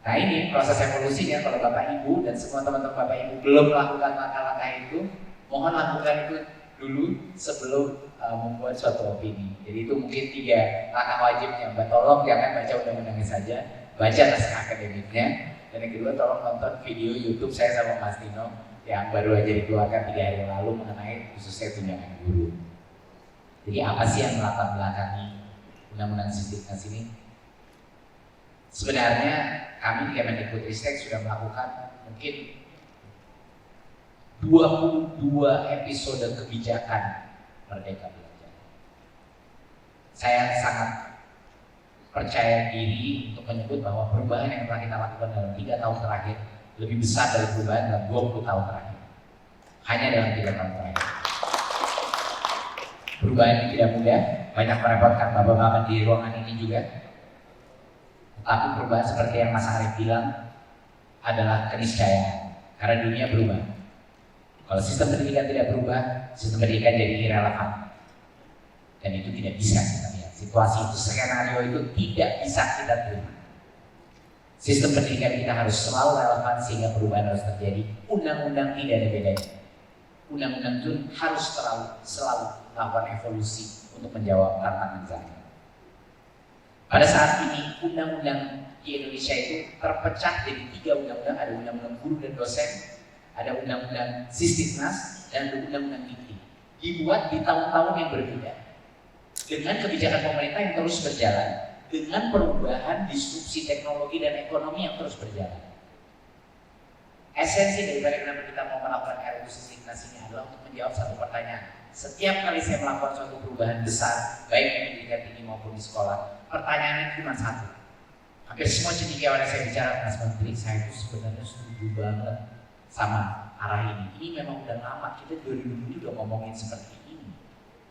Nah ini proses evolusinya. Kalau Bapak Ibu dan semua teman-teman Bapak Ibu belum melakukan langkah-langkah itu, mohon lakukan itu dulu sebelum membuat suatu opini. Jadi itu mungkin 3 langkah wajibnya. Tolong jangan baca undang-undangnya saja, baca naskah akademiknya, dan yang kedua tolong nonton video YouTube saya sama Mas Tino yang baru aja dikeluarkan 3 hari yang lalu mengenai khususnya tunjangan guru. Jadi apa sih yang melatar belakangi undang-undang Sisdiknas ini? Sebenarnya kami di Kemendikbudristek sudah melakukan mungkin 22 episode kebijakan Merdeka Belajar. Saya sangat percaya diri untuk menyebut bahwa perubahan yang telah kita lakukan dalam 3 tahun terakhir lebih besar dari perubahan dalam 20 tahun terakhir. Hanya dalam 3 tahun terakhir. Perubahan ini tidak mudah, banyak merepotkan bapak-bapak di ruangan ini juga. Tapi perubahan seperti yang Mas Arif bilang adalah keniscayaan, karena dunia berubah. Kalau sistem pendidikan tidak berubah, sistem pendidikan jadi irrelevan. Dan itu tidak bisa kita lihat. Situasi itu, skenario itu tidak bisa kita terima. Sistem pendidikan kita harus selalu relevan sehingga perubahan harus terjadi. Undang-undang tidak ada bedanya. Undang-undang itu harus selalu melakukan evolusi untuk menjawab tantangan zaman. Pada saat ini, undang-undang di Indonesia itu terpecah jadi 3 undang-undang. Ada undang-undang guru dan dosen, ada undang-undang Sisdiknas, dan ada undang-undang IKTI. Dibuat di tahun-tahun yang berbeda. Dengan kebijakan pemerintah yang terus berjalan, dengan perubahan disrupsi teknologi dan ekonomi yang terus berjalan. Esensi daripada kenapa kita mau melakukan RUU Sisdiknas ini adalah untuk menjawab satu pertanyaan. Setiap kali saya melakukan suatu perubahan besar, baik di pendidikan tinggi maupun di sekolah, pertanyaannya cuma satu. Hampir semua cendekiawan yang saya bicara, Mas Menteri, saya itu sebenarnya setuju banget sama arah ini. Ini memang udah lama, kita 2007 udah ngomongin seperti ini.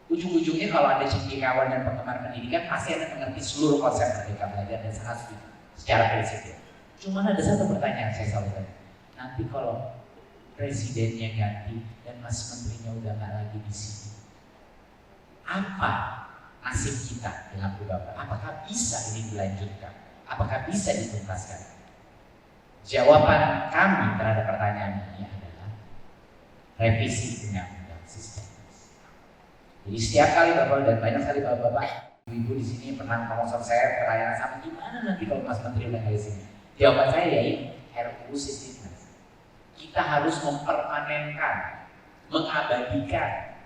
Ujung-ujungnya kalau ada cendekiawan dan penggemar pendidikan pasti Anda mengerti seluruh konsep Merdeka Belajar dan sangat setuju secara prinsip. Cuma ada satu pertanyaan saya selalu tanya, nanti kalau presidennya ganti dan Mas Menterinya udah nggak lagi di sini, apa nasib kita dengan Bapak? Apakah bisa ini dilanjutkan? Apakah bisa dituntaskan? Jawaban kami terhadap pertanyaan ini adalah revisi undang-undang sistem. Jadi setiap kali Bapak dan banyak sekali Bapak, Ibu di sini pernah ngomong sama saya pertanyaan sama, gimana nanti kalau Mas Menteri udah nggak di sini? Jawaban saya yaitu RUU Sistemnas. Kita harus mempermanenkan, mengabadikan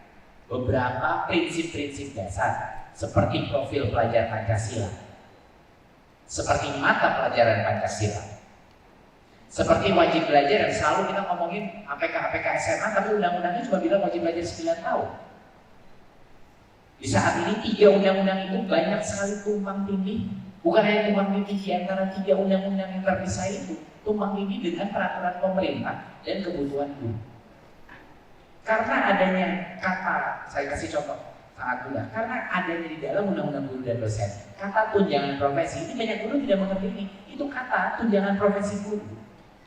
beberapa prinsip-prinsip dasar seperti profil pelajar Pancasila, seperti mata pelajaran Pancasila, seperti wajib belajar yang selalu kita ngomongin APK SMA, tapi undang-undangnya cuma bilang wajib belajar 9 tahun. Di saat ini 3 undang-undang itu banyak sekali tumpang tindih. Bukan hanya tumpang tindih di antara 3 undang-undang yang terpisah itu, tumpang tindih dengan peraturan pemerintah dan kebutuhan guru. Karena adanya kata, saya kasih contoh sangat mudah, karena adanya di dalam undang-undang guru dan dosen kata tunjangan profesi, ini banyak guru tidak mengerti ini. Itu kata tunjangan profesi guru.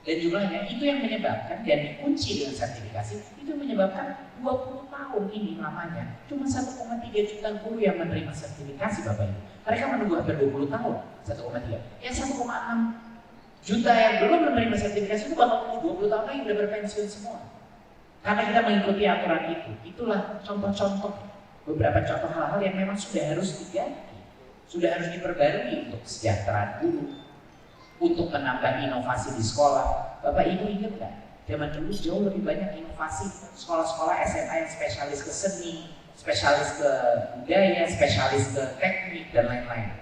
Dan jumlahnya itu yang menyebabkan dan dikunci dengan sertifikasi, itu menyebabkan 20 tahun ini lamanya cuma 1,3 juta guru yang menerima sertifikasi Bapak Ibu. Mereka menunggu hampir 20 tahun 1,3. Yang 1,6 juta yang belum menerima sertifikasi itu bakal tunggu 20 tahun lagi udah berpensiun semua. Karena kita mengikuti aturan itu. Itulah contoh-contoh, beberapa contoh hal-hal yang memang sudah harus diganti, sudah harus diperbarui untuk kesejahteraan guru, untuk menambah inovasi di sekolah. Bapak Ibu ingat nggak? Zaman dulu jauh lebih banyak inovasi sekolah-sekolah SMA yang spesialis ke seni, spesialis ke budaya, spesialis ke teknik dan lain-lain.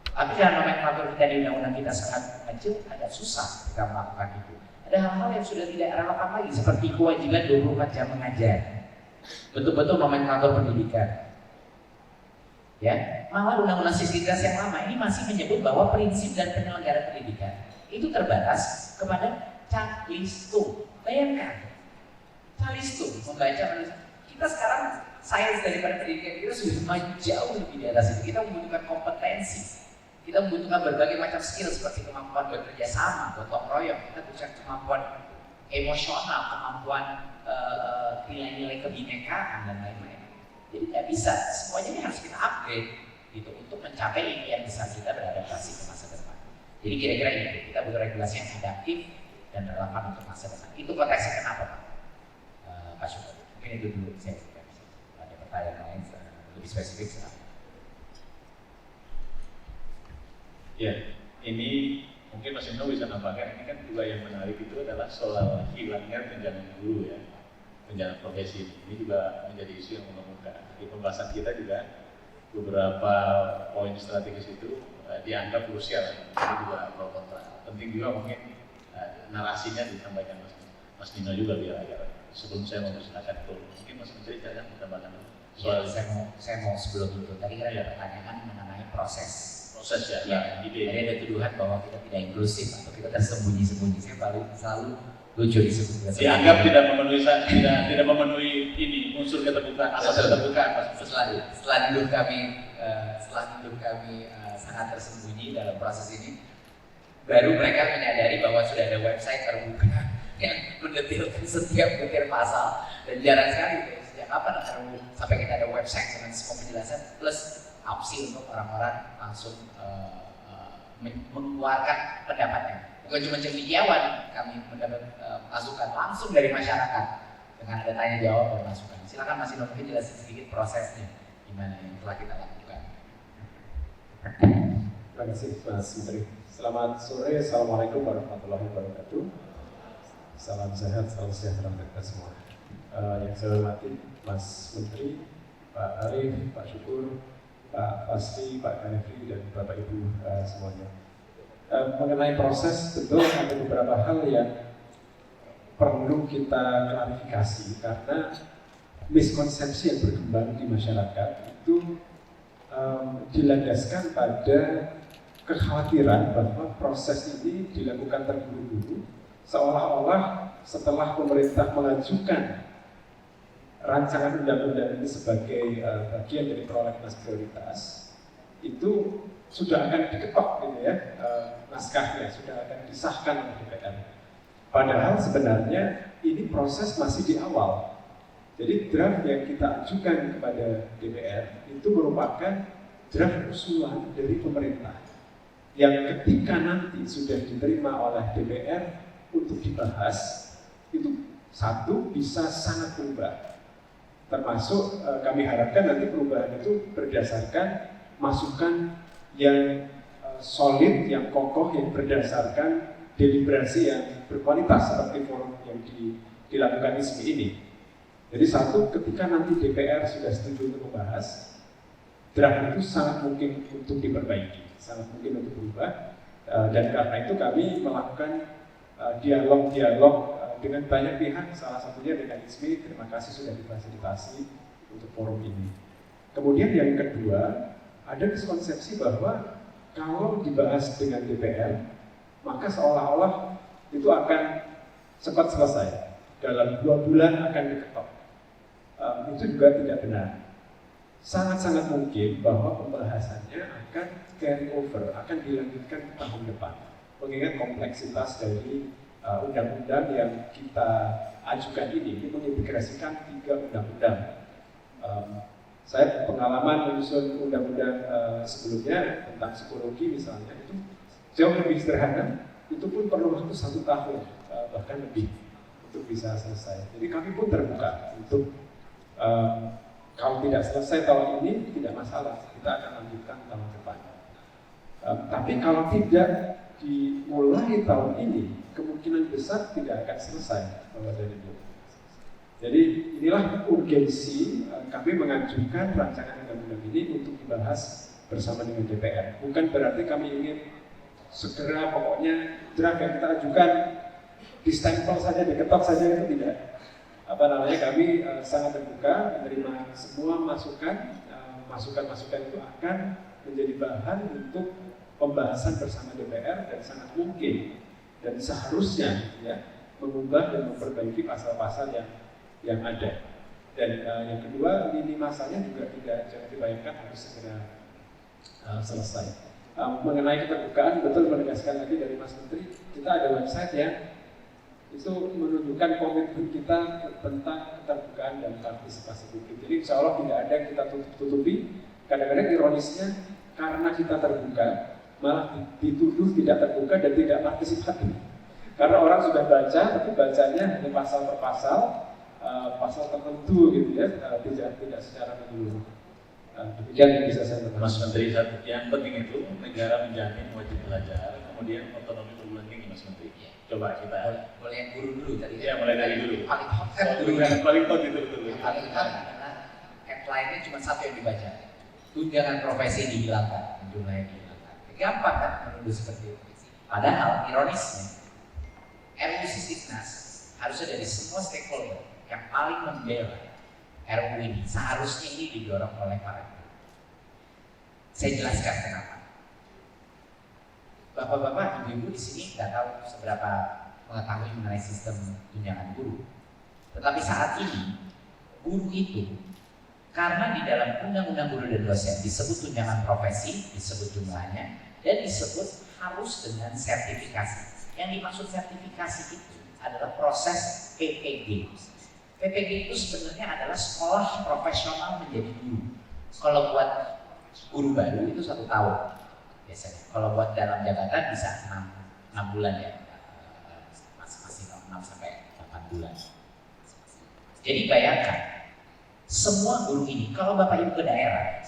Tapi dalam nomenklatur kita di undang-undang kita sangat kecil, agak susah kita melakukan itu. Ada hal-hal yang sudah tidak relevan lagi seperti kewajiban 24 jam mengajar. Betul-betul nomenklatur pendidikan. Ya, malah undang-undang Sisdiknas yang lama ini masih menyebut bahwa prinsip dan penyelenggaraan pendidikan itu terbatas kepada calistung. Bayangkan, calistung membaca manusia. Kita sekarang sains daripada pendidikan kita sudah jauh lebih di atas itu. Kita membutuhkan kompetensi, kita membutuhkan berbagai macam skill seperti kemampuan bekerja sama, gotong royong. Kita butuhkan kemampuan emosional, kemampuan nilai-nilai kebinekaan dan lain-lain. Jadi tidak bisa, semuanya ini harus kita upgrade gitu untuk mencapai impian besar kita beradaptasi ke masa depan. Jadi kira-kira itu, kita butuh regulasi yang adaptif dan relevan untuk masa depan. Itu konteksnya kenapa Pak? Pak Syukur, mungkin itu dulu saya juga. Ada pertanyaan lain lebih spesifik sekarang. Ya, ini mungkin Mas Ino bisa nambahkan, ini kan juga yang menarik itu adalah soal hilangnya tunjangan guru ya. Tunjangan profesi ini juga menjadi isu yang mengemuka. Di pembahasan kita juga beberapa poin strategis itu dianggap krusial. Ini juga pro kontra. Penting juga mungkin narasinya disampaikan Mas Nino juga biar agar sebelum saya mempersilahkan itu. Mungkin Mas Menteri jangan menambahkan soal saya mau sebelum itu. Tadi kan ada pertanyaan mengenai proses ya. Jadi ada tuduhan bahwa kita tidak inklusif atau kita tersembunyi-sembunyi. Saya selalu lucu disebut dianggap tidak memenuhi ini unsur keterbukaan, asas keterbukaan. Setelah hidup kami sangat tersembunyi dalam proses ini, baru mereka menyadari bahwa sudah ada website terbuka yang mendetilkan setiap butir pasal. Dan jarang sekali sejak kapan sampai kita ada website dengan semua penjelasan plus opsi untuk orang-orang langsung mengeluarkan pendapatnya. Bukan cuma cendekiawan, kami mendapat masukan langsung dari masyarakat dengan ada tanya jawab dan masukan. Silakan Mas Ino mungkin jelasin sedikit prosesnya gimana yang telah kita lakukan. Terima kasih Mas Menteri. Selamat sore, Assalamualaikum warahmatullahi wabarakatuh. Salam sehat, salam sejahtera untuk kita semua. Yang saya hormati Mas Menteri, Pak Arief, Pak Syukur, Pak Fasli, Pak Kanefri, dan Bapak Ibu semuanya. Mengenai proses, betul ada beberapa hal yang perlu kita klarifikasi karena miskonsepsi yang berkembang di masyarakat itu dilandaskan pada kekhawatiran bahwa proses ini dilakukan terburu-buru, seolah-olah setelah pemerintah mengajukan rancangan undang-undang ini sebagai bagian dari prolegnas prioritas itu sudah akan diketok gitu ya, naskahnya sudah akan disahkan oleh DPR. Padahal sebenarnya ini proses masih di awal. Jadi draft yang kita ajukan kepada DPR itu merupakan draft usulan dari pemerintah yang ketika nanti sudah diterima oleh DPR untuk dibahas, itu satu bisa sangat berubah. Termasuk kami harapkan nanti perubahan itu berdasarkan masukan yang solid, yang kokoh, yang berdasarkan deliberasi yang berkualitas seperti forum yang dilakukan ISMI ini. Jadi satu, ketika nanti DPR sudah setuju untuk membahas, draft itu sangat mungkin untuk diperbaiki, sangat mungkin untuk berubah, dan karena itu kami melakukan dialog-dialog dengan banyak pihak, salah satunya dengan ISMI. Terima kasih sudah difasilitasi untuk forum ini. Kemudian yang kedua, ada miskonsepsi bahwa kalau dibahas dengan DPR, maka seolah-olah itu akan cepat selesai, dalam 2 bulan akan diketok. Itu juga tidak benar. Sangat-sangat mungkin bahwa pembahasannya akan carry over, akan dilanjutkan ke tahun depan. Mengingat kompleksitas dari undang-undang yang kita ajukan ini mengintegrasikan 3 undang-undang. Saya pengalaman menyusun undang-undang sebelumnya tentang psikologi misalnya, itu jauh lebih sederhana, itu pun perlu waktu 1 tahun, bahkan lebih untuk bisa selesai. Jadi kami pun terbuka untuk kalau tidak selesai tahun ini tidak masalah, kita akan lanjutkan tahun depan. Tapi kalau tidak dimulai tahun ini, kemungkinan besar tidak akan selesai Bapak dan Ibu. Jadi inilah urgensi kami mengajukan rancangan undang-undang ini untuk dibahas bersama dengan DPR. Bukan berarti kami ingin segera, pokoknya draft yang kita ajukan distempel saja, diketok saja, itu tidak. Kami sangat terbuka menerima semua masukan. Masukan-masukan itu akan menjadi bahan untuk pembahasan bersama DPR, dan sangat mungkin dan seharusnya ya mengubah dan memperbaiki pasal-pasal yang ada. Dan yang kedua, lini masanya juga jangan dibayangkan harus segera selesai. Mengenai keterbukaan, betul menegaskan lagi dari Mas Menteri, kita ada website yang itu menunjukkan komitmen kita tentang keterbukaan dan partisipasi publik. Jadi insya Allah tidak ada yang kita tutupi. Kadang-kadang ironisnya, karena kita terbuka, malah dituduh tidak terbuka dan tidak partisipatif. Karena orang sudah baca, tapi bacanya hanya pasal per pasal, pasal tertentu gitu ya, tidak secara menyeluruh. Demikian yang bisa saya tekankan. Mas Menteri, yang penting itu negara menjamin wajib belajar, kemudian otonomi perguruan tinggi, Mas Menteri. Coba kita boleh yang guru dulu tadi. Ya, mulai dari dulu. Paling hot kan guru kan. Paling hot itu betul. Yang paling hot adalah headline-nya cuma 1 yang dibaca. Tunjangan profesi dihilangkan, jumlahnya dihilangkan. Gampang kan menuduh seperti itu. Padahal ironisnya, RUU Sisdiknas harusnya dari semua stakeholder yang paling membela RUU ini, seharusnya ini didorong oleh para guru. Saya jelaskan kenapa. Bapak-bapak, ibu-ibu di sini nggak tahu seberapa mengetahui mengenai sistem tunjangan guru. Tetapi saat ini, guru itu, karena di dalam Undang-Undang Guru dan Dosen disebut tunjangan profesi, disebut jumlahnya, dan disebut harus dengan sertifikasi. Yang dimaksud sertifikasi itu adalah proses PPG. PPG itu sebenarnya adalah sekolah profesional menjadi guru. Kalau buat guru baru itu 1 tahun. Biasanya. Kalau buat dalam jabatan bisa 6 bulan ya, masih 6 sampai 8 bulan. Jadi bayangkan, semua guru ini, kalau Bapak Ibu ke daerah,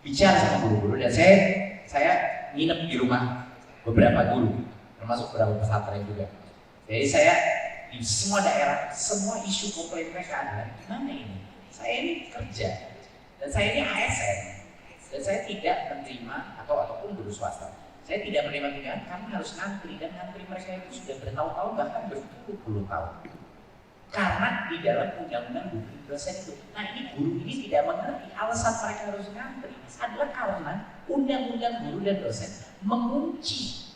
bicara sama guru-guru, dan saya nginep di rumah beberapa guru, termasuk beberapa pesantren juga. Jadi saya di semua daerah, semua isu komplain mereka adalah gimana ini? Saya ini kerja, dan saya ini ASN. Dan saya tidak menerima ataupun guru swasta. Saya tidak menerima tunjangan karena harus ngantri, dan ngantri mereka itu sudah bertahun-tahun, bahkan berpuluh-puluh tahun. Karena di dalam undang-undang guru dan dosen itu. Nah, ini guru ini tidak mengerti alasan mereka harus ngantri adalah karena undang-undang guru dan dosen mengunci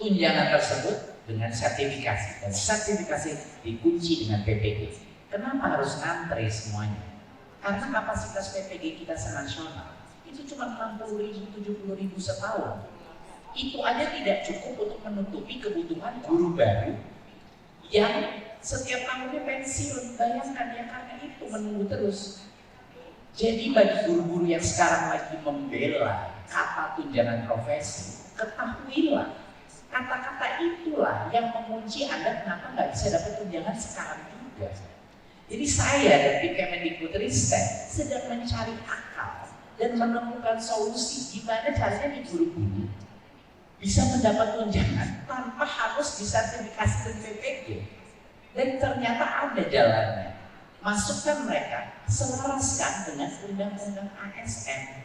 tunjangan tersebut dengan sertifikasi, dan sertifikasi dikunci dengan PPG. Kenapa harus ngantre semuanya? Karena kapasitas PPG kita senasional itu cuma 60.000, 70.000 setahun. Itu aja tidak cukup untuk menutupi kebutuhan guru baru yang setiap tahunnya pensiun. Bayangkan ya, karena itu menunggu terus. Jadi bagi guru-guru yang sekarang lagi membela kata tunjangan profesi, ketahuilah kata-kata itulah yang mengunci Anda kenapa nggak bisa dapat tunjangan sekarang juga. Jadi saya dan tim Kemendikbudristek sedang mencari akal dan menemukan solusi gimana caranya nih guru-guru bisa mendapat tunjangan tanpa harus disertifikasi dan PPG. Dan ternyata ada jalannya. Masukkan mereka, selaraskan dengan undang-undang ASN.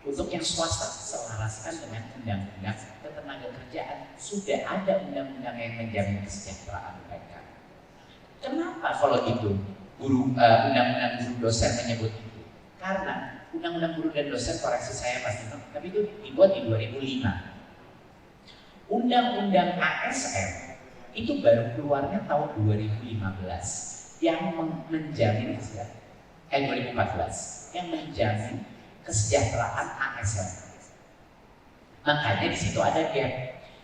Untuk yang swasta, selaraskan dengan undang-undang ketenagakerjaan. Sudah ada undang-undang yang menjamin kesejahteraan mereka. Kenapa kalau gitu undang-undang guru dosen menyebut itu? Karena undang-undang guru dan dosen, koreksi saya Mas Dino, tapi itu dibuat di 2005. Undang-undang ASN itu baru keluarnya tahun 2015 yang menjamin 2014 yang menjamin kesejahteraan ASN. Makanya di situ ada gap.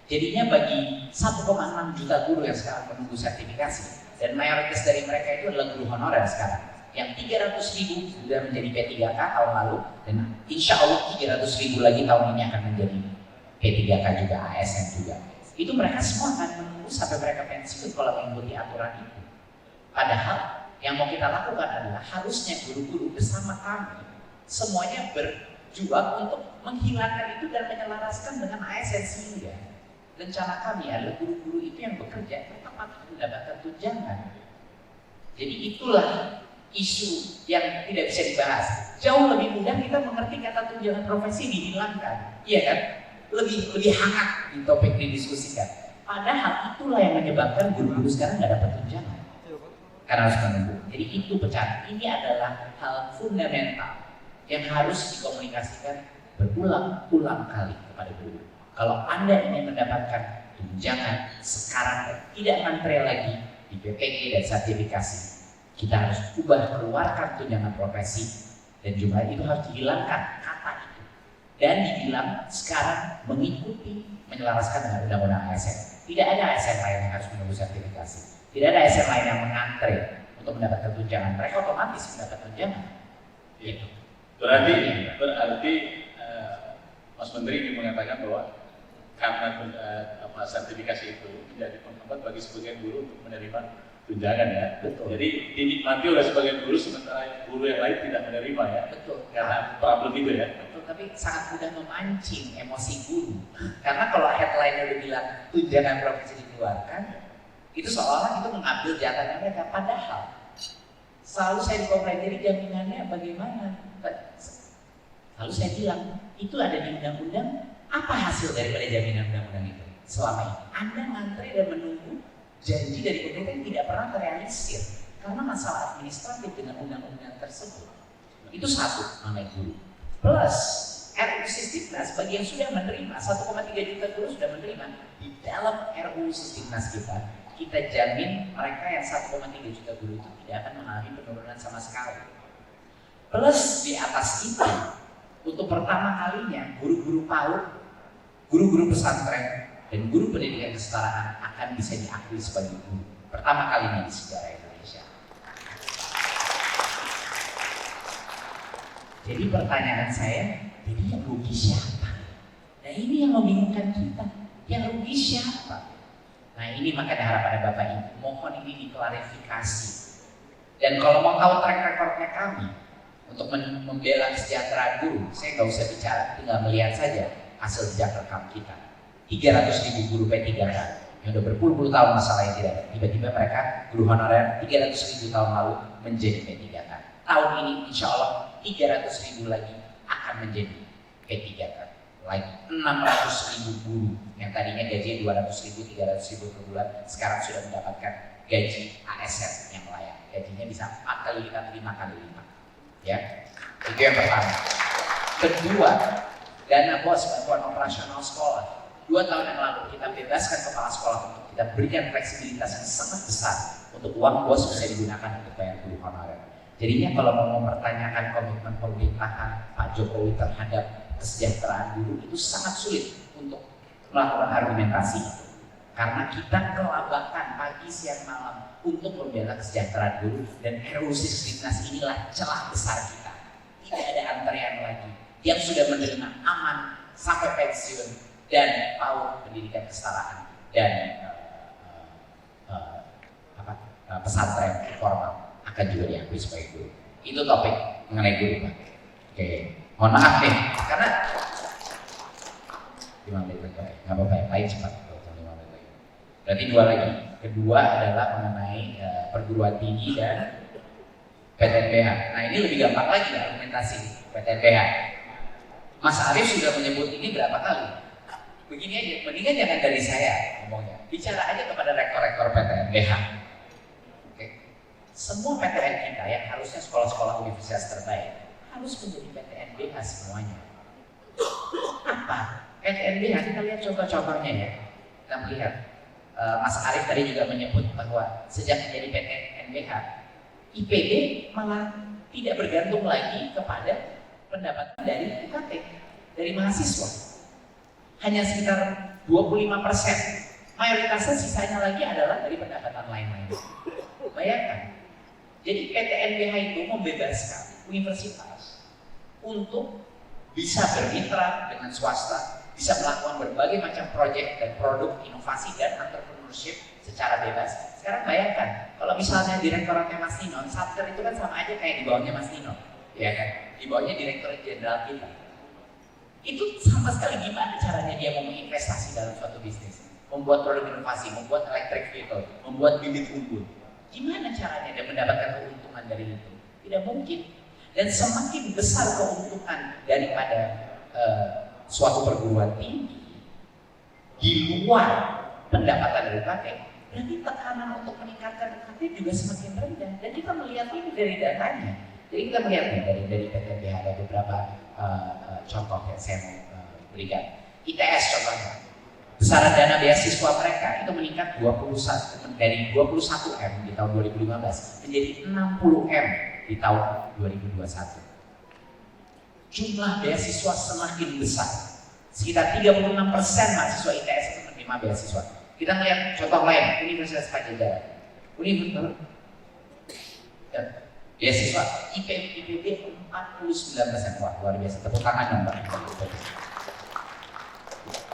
Jadinya bagi 1,6 juta guru yang sekarang menunggu sertifikasi, dan mayoritas dari mereka itu adalah guru honorer sekarang, yang 300.000 sudah menjadi P3K tahun lalu, dan insya Allah 300.000 lagi tahun ini akan menjadi P3K juga, ASN juga. Itu mereka semua akan menunggu sampai mereka pensiun kalau mengikuti aturan itu. Padahal yang mau kita lakukan adalah harusnya guru-guru bersama kami semuanya berjuang untuk menghilangkan itu dan menyelaraskan dengan ASN, sehingga rencana kami adalah guru-guru itu yang bekerja tetap mendapatkan tunjangan. Jadi itulah isu yang tidak bisa dibahas. Jauh lebih mudah kita mengerti kata tunjangan profesi dihilangkan, iya kan? Lebih hangat di topik didiskusikan. Padahal itulah yang menyebabkan guru-guru sekarang nggak dapat tunjangan karena harus menunggu. Jadi itu pecahan. Ini adalah hal fundamental yang harus dikomunikasikan berulang-ulang kali kepada guru. Kalau Anda ingin mendapatkan tunjangan sekarang, tidak antre lagi di PPG dan sertifikasi, kita harus ubah, keluarkan tunjangan profesi, dan jumlah itu harus dihilangkan kata itu dan dibilang sekarang mengikuti, menyelaraskan dengan undang-undang ASN. Tidak ada ASN lain yang harus menunggu sertifikasi, tidak ada ASN lain yang mengantre untuk mendapatkan tunjangan. Mereka otomatis mendapat tunjangan. Gitu. Berarti Mas Menteri ingin mengatakan bahwa karena sertifikasi itu menjadi penghambat bagi sebagian guru untuk menerima tunjangan ya. Betul. Jadi dinikmati oleh sebagian guru sementara guru yang lain tidak menerima ya. Betul. Karena problem itu ya. Betul, tapi sangat mudah memancing emosi guru. Karena kalau headline-nya udah bilang tunjangan profesi dikeluarkan, itu seolah-olah itu mengambil jatahnya mereka. Padahal selalu saya dikomplain, jadi jaminannya bagaimana? Lalu saya bilang, itu ada di undang-undang. Apa hasil daripada jaminan undang-undang itu? Selama ini Anda ngantre dan menunggu janji dari pemerintah yang tidak pernah terrealisir karena masalah administratif dengan undang-undang tersebut. Itu satu, namanya guru. Plus RUU Sistimnas bagi yang sudah menerima 1,3 juta guru sudah menerima, di dalam RUU Sistimnas kita jamin mereka yang 1,3 juta guru itu tidak akan mengalami penurunan sama sekali. Plus di atas itu, untuk pertama kalinya guru-guru PAUD, guru-guru pesantren, dan guru pendidikan kesetaraan akan bisa diakui sebagai guru pertama kalinya di sejarah Indonesia. Jadi pertanyaan saya, jadi yang rugi siapa? Nah ini yang membingungkan kita, yang rugi siapa? Nah ini makanya harapan Bapak Ibu, mohon ini diklarifikasi. Dan kalau mau tahu track recordnya kami untuk membela kesejahteraan guru, saya nggak usah bicara, tinggal melihat saja hasil jejak rekam kita. 300.000 guru P3K yang udah berpuluh-puluh tahun masalahnya tidak ada. Tiba-tiba mereka guru honorer 300.000 tahun lalu menjadi P3K. Tahun ini insya Allah 300.000 lagi akan menjadi P3K. Lagi 600.000 guru yang tadinya gaji 200.000, 300.000 per bulan, sekarang sudah mendapatkan gaji ASN yang layak. Gajinya bisa 4 kali lipat, 5 kali lipat. Ya, itu yang pertama. Kedua, dana bos bantuan operasional sekolah. 2 tahun yang lalu kita bebaskan kepala sekolah untuk kita berikan fleksibilitas yang sangat besar untuk uang bos bisa digunakan untuk bayar guru honorer. Jadinya kalau mau mempertanyakan komitmen pemerintahan Pak Jokowi terhadap kesejahteraan guru itu sangat sulit untuk melakukan argumentasi, karena kita kelabakan pagi siang malam untuk membela kesejahteraan guru, dan RUU Sisdiknas inilah celah besar kita. Tidak ada antrean lagi yang sudah menerima aman sampai pensiun dan PAUD pendidikan kesetaraan dan pesantren formal akan juga diakui sebagai guru. Itu topik mengenai guru, Pak. Oke, mohon maaf nih, karena 5 menit lagi, nggak apa-apa ya, lain cepat. 5 menit lagi. Berarti 2 lagi. Kedua adalah mengenai perguruan tinggi dan PTNBH. Nah ini lebih gampang lagi argumentasi PTNBH. Mas Arief sudah menyebut ini berapa kali? Begini aja, mendingan jangan dari saya ngomongnya. Bicara aja kepada rektor-rektor PTNBH. Oke. Semua PTN kita yang harusnya sekolah-sekolah universitas terbaik harus menjadi PTNBH semuanya. Apa? PTNBH, kita lihat contoh-contohnya ya. Kita melihat Mas Arief tadi juga menyebut bahwa sejak menjadi PTNBH, IPB malah tidak bergantung lagi kepada pendapatan dari UKT, dari mahasiswa. Hanya sekitar 25%. Mayoritasnya sisanya lagi adalah dari pendapatan lain-lain. Bayangkan. Jadi PTNBH itu membebaskan universitas untuk bisa bermitra dengan swasta, bisa melakukan berbagai macam proyek dan produk inovasi dan entrepreneurship secara bebas. Sekarang bayangkan, kalau misalnya direktoratnya Mas Nino, Satker itu kan sama aja kayak di bawahnya Mas Nino, ya kan? Di bawahnya direktur jenderal kita. Itu sama sekali gimana caranya dia mau menginvestasi dalam suatu bisnis, membuat produk inovasi, membuat electric vehicle, membuat bibit unggul. Gimana caranya dia mendapatkan keuntungan dari itu? Tidak mungkin. Dan semakin besar keuntungan daripada suatu perguruan tinggi di luar pendapatan dari UKT, berarti tekanan untuk meningkatkan UKT juga semakin rendah. Dan kita melihat ini dari datanya. Jadi kita melihat dari PTNBH ada beberapa contoh yang saya mau berikan. ITS contohnya, besaran dana beasiswa mereka itu meningkat 21 dari 21 M di tahun 2015 menjadi 60 M di tahun 2021. Jumlah beasiswa semakin besar, sekitar 36% mahasiswa ITS itu menerima beasiswa. Kita melihat contoh lain, Universitas Padjadjaran. Beasiswa IPB 49%, wah luar biasa, tepuk tangan dong Pak.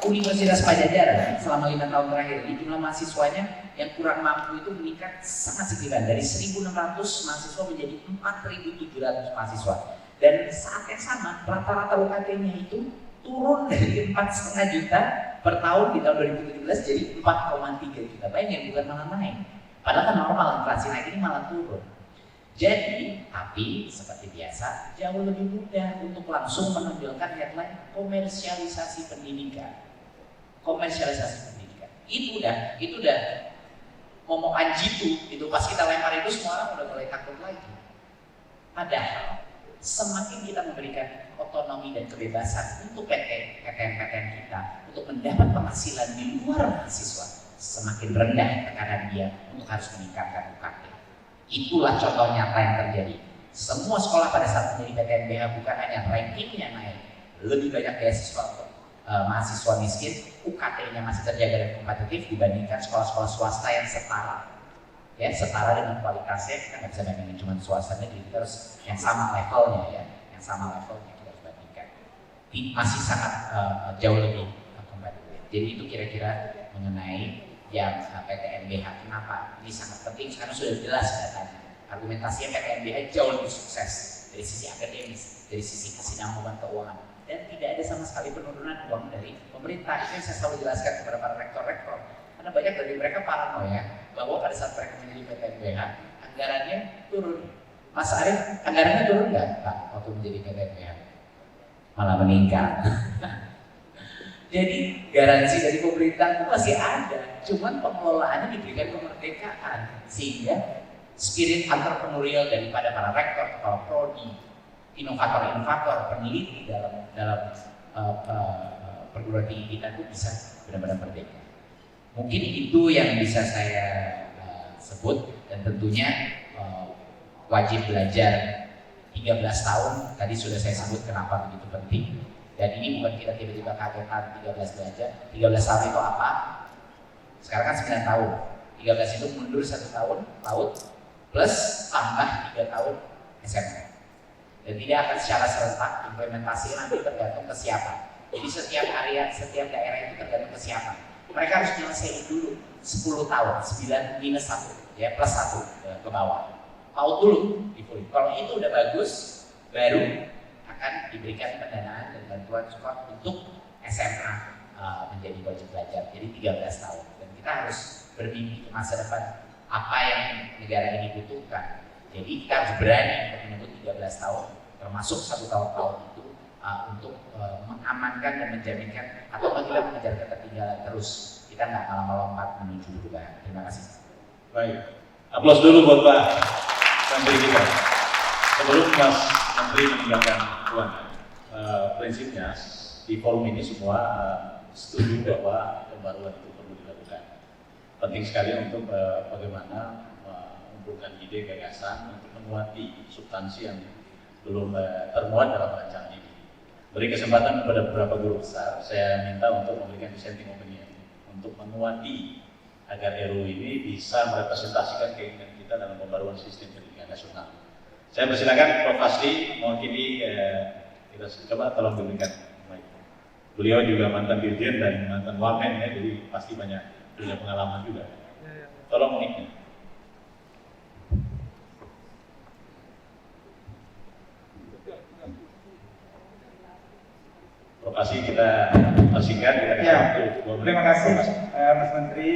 Universitas Padjadjaran selama 5 tahun terakhir ini jumlah mahasiswanya yang kurang mampu itu meningkat sangat signifikan dari 1.600 mahasiswa menjadi 4.700 mahasiswa, dan saat yang sama rata-rata UKT-nya itu turun dari 4,5 juta per tahun di tahun 2017 jadi 4,3 juta. Bayangin, bukan malah naik, padahal kan normal inflasi naik, ini malah turun. Jadi, tapi seperti biasa jauh lebih mudah untuk langsung menonjolkan headline komersialisasi pendidikan. Komersialisasi pendidikan. Itu udah momongan jitu, itu pas kita lempar itu semua orang udah mulai takut lagi. Padahal semakin kita memberikan otonomi dan kebebasan untuk PTN kita untuk mendapat penghasilan di luar mahasiswa, semakin rendah tekanan dia untuk harus meningkatkan UKT. Itulah contoh nyata yang terjadi. Semua sekolah pada saat menjadi PTNBH bukan hanya rankingnya naik, lebih banyak beasiswa untuk mahasiswa miskin, UKT-nya masih terjaga dan kompetitif dibandingkan sekolah-sekolah swasta yang setara. Ya, setara dengan kualitasnya, kita nggak bisa bandingin cuma swasta negeri, kita harus yang sama levelnya ya, yang sama levelnya kita harus bandingkan. Masih sangat jauh lebih kompetitif. Jadi itu kira-kira mengenai yang PTNBH. Kenapa? Ini sangat penting, sekarang sudah jelas datanya. Argumentasinya PTNBH jauh lebih sukses dari sisi akademis, dari sisi kesinambungan keuangan, dan tidak ada sama sekali penurunan uang dari pemerintah. Itu yang saya selalu jelaskan kepada para rektor-rektor, karena banyak dari mereka paranoia bahwa pada saat mereka menjadi PTNBH anggarannya turun. Mas Arief, anggarannya turun nggak Pak waktu menjadi PTNBH? Malah meningkat. Jadi garansi dari pemerintah itu masih ada, cuman pengelolaannya diberikan kemerdekaan, sehingga spirit entrepreneurial daripada para rektor, kepala prodi, inovator-inovator, peneliti dalam perguruan tinggi kita itu bisa benar-benar merdeka. Mungkin itu yang bisa saya sebut. dan tentunya wajib belajar 13 tahun. Tadi sudah saya sebut kenapa begitu penting. Dan ini bukan kita tiba-tiba kagetan 13 belajar. 13 tahun itu apa? Sekarang kan 9 tahun. 13 itu mundur 1 tahun, PAUD, plus tambah 3 tahun SMA. Dan tidak akan secara serentak, implementasi nanti tergantung kesiapan. Jadi setiap area, setiap daerah itu tergantung kesiapan. Mereka harus menyelesaikan dulu 10 tahun, 9 minus 1, ya plus 1 ke bawah. PAUD dulu di-full. Kalau itu udah bagus, baru akan diberikan pendanaan dan bantuan support untuk SMA menjadi wajib belajar. Jadi 13 tahun. Dan kita harus bermimpi ke masa depan apa yang negara ini butuhkan. Jadi kita harus berani untuk menyebut 13 tahun, termasuk 1 tahun itu untuk mengamankan dan menjaminkan atau apabila mengejar ketertinggalan terus, kita nggak malah melompat menuju perubahan. Terima kasih. Baik, aplaus dulu buat Pak Menteri kita. Sebelum Mas Menteri meninggalkan ruangan, prinsipnya di forum ini semua setuju bahwa pembaruan itu perlu dilakukan. Penting sekali untuk bagaimana mengumpulkan ide gagasan untuk menguati substansi yang belum termuat dalam rancangan ini. Beri kesempatan kepada beberapa guru besar, saya minta untuk memberikan dissenting opinion untuk menguati agar RUU ini bisa merepresentasikan keinginan kita dalam pembaruan sistem pendidikan nasional. Saya persilakan Prof. Fasli mewakili kita coba tolong diberikan mic. Beliau juga mantan dirjen dan mantan wamen ya, jadi pasti banyak punya pengalaman juga. Tolong mic-nya. Lokasi kita persingkat, kita kasih waktu. Terima kasih Mas Menteri,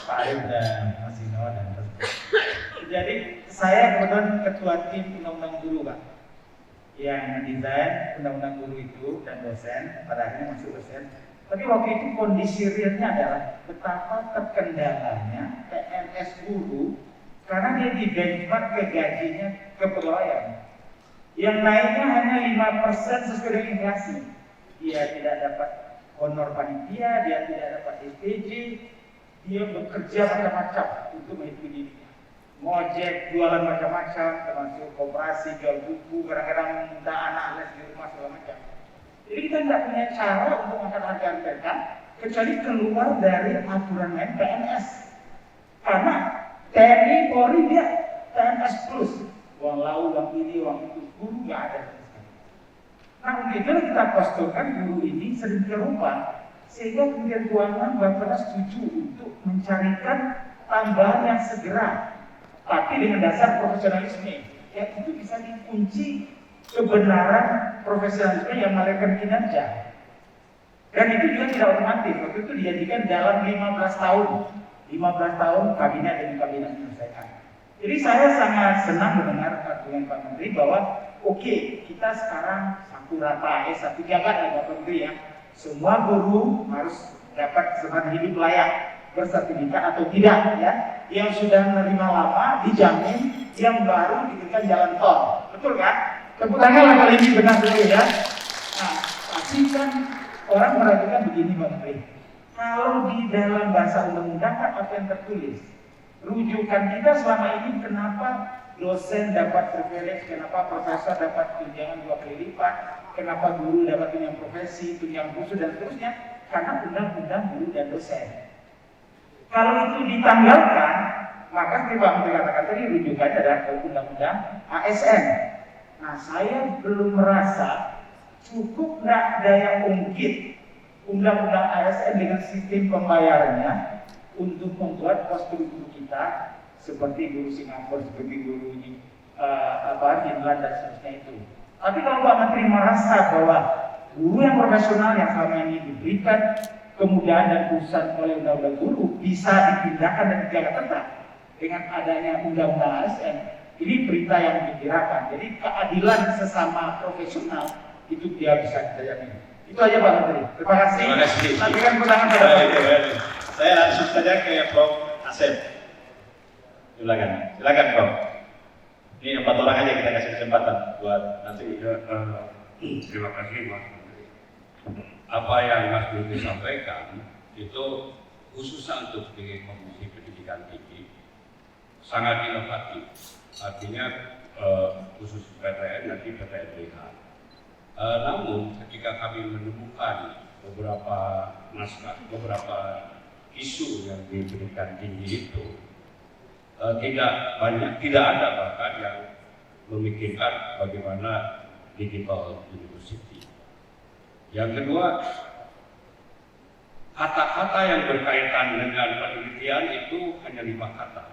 Pak Arif dan Mas Dino dan Mas. Jadi saya kebetulan ketua tim undang-undang guru Pak, yang mendesain undang-undang guru itu dan dosen, pada akhirnya masuk dosen. Tapi waktu itu kondisi realnya adalah betapa terkendalanya PNS guru karena dia di benchmark ke gajinya kepegawaian. Yang naiknya hanya 5% sesuai dengan inflasi. Dia tidak dapat honor panitia, dia tidak dapat SPJ, dia bekerja macam-macam untuk menghidupi dirinya. Ngojek, jualan macam-macam, termasuk koperasi, jual buku, kadang-kadang minta anak les di rumah segala macam. Jadi kita tidak punya cara untuk menghargai mereka kecuali keluar dari aturan main PNS. Karena TNI, Polri dia PNS plus. Uang laut, uang ini, uang itu, guru nggak ada. Nah, untuk itu kita posturkan guru ini sedemikian rupa sehingga kemudian keuangan Bapak setuju untuk mencarikan tambahan yang segera, tapi dengan dasar profesionalisme. Ya itu bisa dikunci kebenaran profesionalisme yang melahirkan kinerja. Dan itu juga tidak otomatis. Waktu itu dijadikan dalam 15 tahun. 15 tahun kabinet demi kabinet menyelesaikan. Jadi saya sangat senang mendengar argumen Pak Menteri bahwa oke, kita sekarang satu rata, satu jabat ya Pak Menteri ya. Semua guru harus dapat kesempatan hidup layak bersertifikat atau tidak ya. Yang sudah menerima lama dijamin, yang baru diberikan jalan tol. Betul kan? Tepuk tangan lah kalau ini benar dulu ya. Nah, pasti kan orang meragukan begini Pak Menteri. Kalau di dalam bahasa undang-undang kan apa yang tertulis? Rujukan kita selama ini kenapa dosen dapat privilege, kenapa profesor dapat tunjangan 2 kali lipat, kenapa guru dapat tunjangan profesi, tunjangan khusus dan seterusnya, karena undang-undang guru dan dosen. Kalau itu ditanggalkan, maka seperti Pak Menteri katakan tadi rujukannya adalah undang-undang ASN. Nah, saya belum merasa cukup nggak daya ungkit undang-undang ASN dengan sistem pembayarannya untuk membuat postur guru kita seperti guru Singapura, seperti guru Finland dan seterusnya itu. Tapi kalau Pak Menteri merasa bahwa guru yang profesional yang selama ini diberikan kemudahan dan urusan oleh undang-undang guru bisa dipindahkan dan dijaga tetap dengan adanya undang-undang ASN, ini berita yang menggembirakan. Jadi keadilan sesama profesional itu dia bisa kita jamin. Itu aja Pak Menteri. Terima kasih. Terima kasih. Nantikan pertanyaan pada Pak Menteri. Saya langsung saja ke Prof. Asep. Silakan Prof. Ini 4 orang aja kita kasih kesempatan buat nanti. Terima kasih Mas Menteri. Apa yang Mas Menteri sampaikan itu khususnya untuk di Komisi Pendidikan Tinggi sangat inovatif. Artinya khusus PTN nanti PTNBH. Namun ketika kami menemukan beberapa naskah, beberapa isu yang di pendidikan tinggi itu tidak ada bahkan yang memikirkan bagaimana digital university. Yang kedua, kata-kata yang berkaitan dengan penelitian itu hanya 5 kata.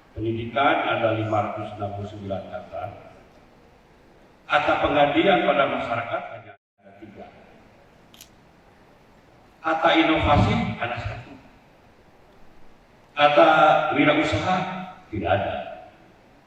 Pendidikan ada 569 kata. Kata pengabdian pada masyarakat hanya ada 3. Kata inovasi ada 1. Kata wirausaha tidak ada.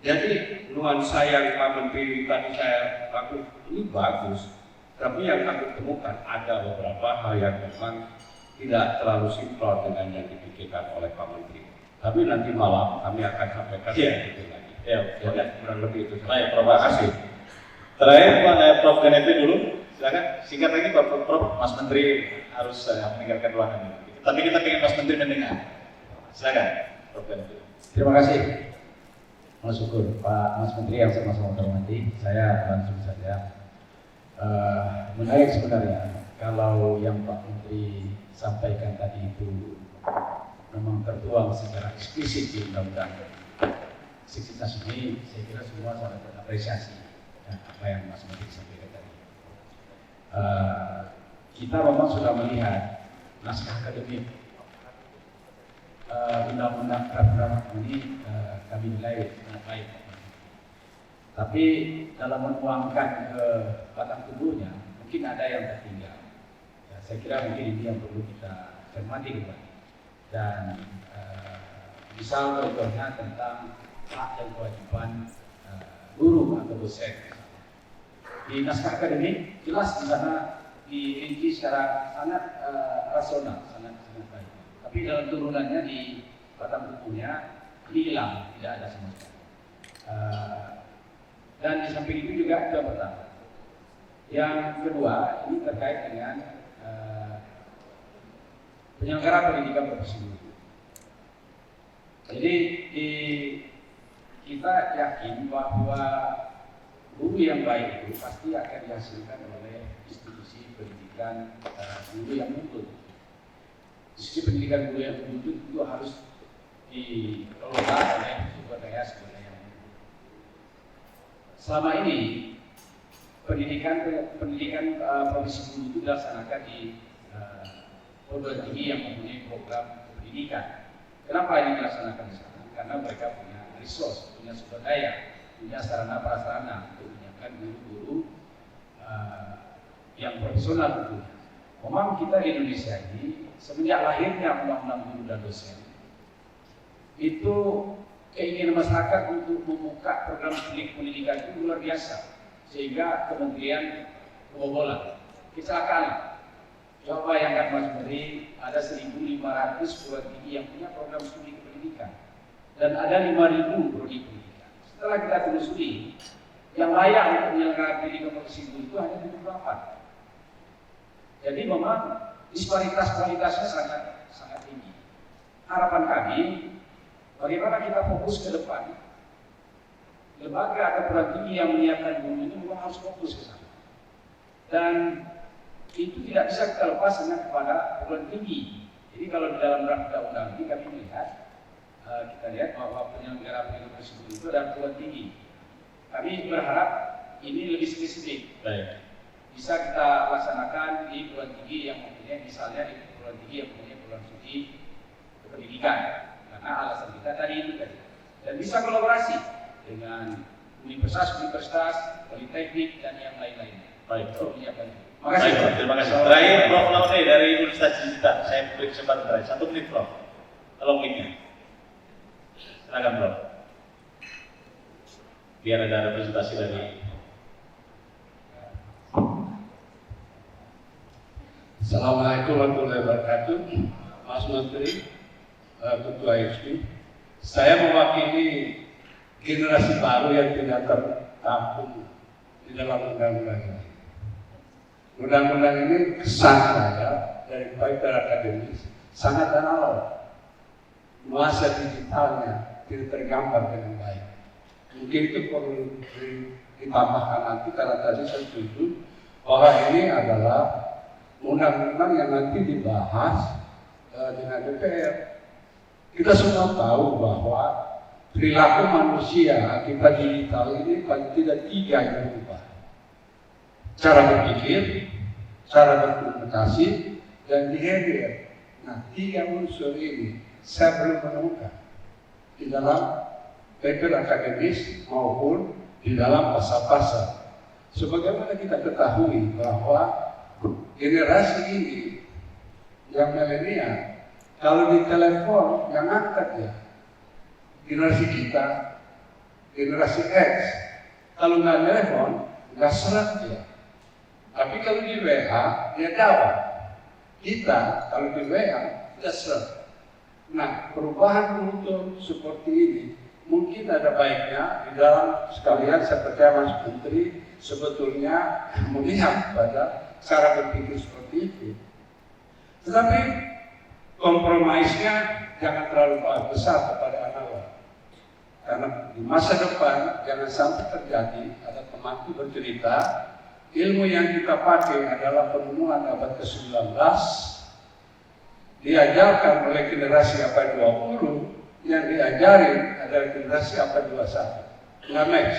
Jadi nuansa yang Pak Menteri tadi saya lakukan ini bagus, tapi yang kami temukan ada beberapa hal yang memang tidak terlalu simpel dengan yang dipikirkan oleh Pak Menteri. Tapi nanti malam kami akan sampaikan itu lagi. Ya, kurang lebih itu. Baik, Prof. Makasih. Terakhir Prof. Ganevi dulu, silakan. Singkat lagi Prof. Mas Menteri harus meninggalkan ruangan ini. Tapi kita ingin Mas Menteri mendengar. Silakan, Prof. Ganevi. Terima kasih. Mas syukur Pak Mas Menteri yang sama-sama hormati. Saya langsung saja. Menarik sebenarnya kalau yang Pak Menteri sampaikan tadi itu memang tertuang secara eksplisit di Undang-Undang Sivitas ini, saya kira semua sangat mengapresiasi apa yang Mas Menteri sampaikan tadi. Kita memang sudah melihat naskah akademik undang-undang ini kami nilai sangat baik. Tapi dalam menuangkan ke batang tubuhnya mungkin ada yang tertinggal. Ya, saya kira mungkin ini yang perlu kita cermati kembali. Dan misal contohnya tentang hak dan kewajiban guru atau dosen. Di naskah akademik jelas di sana dirinci secara sangat rasional, sangat baik. Tapi dalam turunannya di batang tubuhnya ini hilang, tidak ada sama sekali. Dan di samping itu juga itu yang pertama. Yang kedua ini terkait dengan penyelenggara pendidikan profesi guru. Jadi kita yakin bahwa guru yang baik itu pasti akan dihasilkan oleh institusi pendidikan guru yang mumpuni. Institusi pendidikan guru yang mumpuni itu harus dikelola oleh sumber daya yang mumpuni. Selama ini pendidikan profesi guru itu dilaksanakan di perguruan tinggi yang mempunyai program pendidikan. Kenapa ini dilaksanakan di sana? Karena mereka punya resource, punya sumber daya, punya sarana prasarana untuk menyiapkan guru-guru yang profesional tentunya. Memang kita di Indonesia ini semenjak lahirnya undang-undang guru dan dosen itu keinginan masyarakat untuk membuka program pendidikan itu luar biasa, sehingga kementerian kebobolan, kecelakaan. Coba bayangkan Mas Menteri, ada 1.500 perguruan tinggi yang punya program studi pendidikan dan ada 5.000 prodi pendidikan. Setelah kita telusuri, yang layak untuk menyelenggarakan pendidikan profesi guru itu hanya 78. Jadi memang disparitas kualitasnya sangat tinggi. Harapan kami, bagaimana kita fokus ke depan, lembaga atau perguruan tinggi yang menyiapkan guru itu memang harus fokus ke sana. Dan itu tidak bisa kita lepas hanya kepada perguruan tinggi. Jadi kalau di dalam draft undang-undang ini kami melihat, kita lihat bahwa penyelenggara pendidikan profesi guru itu adalah perguruan tinggi. Kami berharap ini lebih spesifik. Baik. Bisa kita laksanakan di perguruan tinggi yang mempunyai, misalnya di perguruan tinggi yang mempunyai program studi pendidikan. Karena alasan kita tadi itu tadi. Dan bisa kolaborasi dengan universitas, politeknik dan yang lain-lainnya. Baik. Untuk menyiapkan itu. Baik, terima kasih. Terakhir Prof. Laude dari Universitas Cinta. Saya beri kesempatan terakhir. 1 menit Prof. Tolong mic-nya. Silakan Prof. Biar ada representasi dari. Assalamualaikum warahmatullahi wabarakatuh. Mas Menteri, Ketua ISPI, saya mewakili generasi baru yang tidak tertampung di dalam undang-undang ini. Undang-undang ini kesan saya dari baik dari akademis sangat analog. Nuansa digitalnya tidak tergambar dengan baik. Mungkin itu perlu ditambahkan nanti, karena tadi saya setuju bahwa ini adalah undang-undang yang nanti dibahas dengan DPR. Kita semua tahu bahwa perilaku manusia akibat digital ini paling tidak 3 yang berubah. Cara berpikir, cara berkomunikasi, dan behavior. Nah, 3 unsur ini saya belum menemukan di dalam paper akademis maupun di dalam pasal-pasal. Sebagaimana kita ketahui bahwa generasi ini yang milenial, kalau di telepon yang angkat ya. Generasi kita, generasi X, kalau nggak telepon, nggak seret dia. Tapi kalau di WA, dia jawab. Kita, kalau di WA, tidak seret. Nah, perubahan kultur seperti ini, mungkin ada baiknya di dalam sekalian saya percaya Mas Menteri sebetulnya melihat pada cara berpikir seperti itu. Tetapi kompromisnya jangan terlalu besar kepada analog. Karena di masa depan jangan sampai terjadi ada temanku bercerita ilmu yang kita pakai adalah penemuan abad ke-19 diajarkan oleh generasi abad 20 yang diajarin adalah generasi abad 21. Nggak match.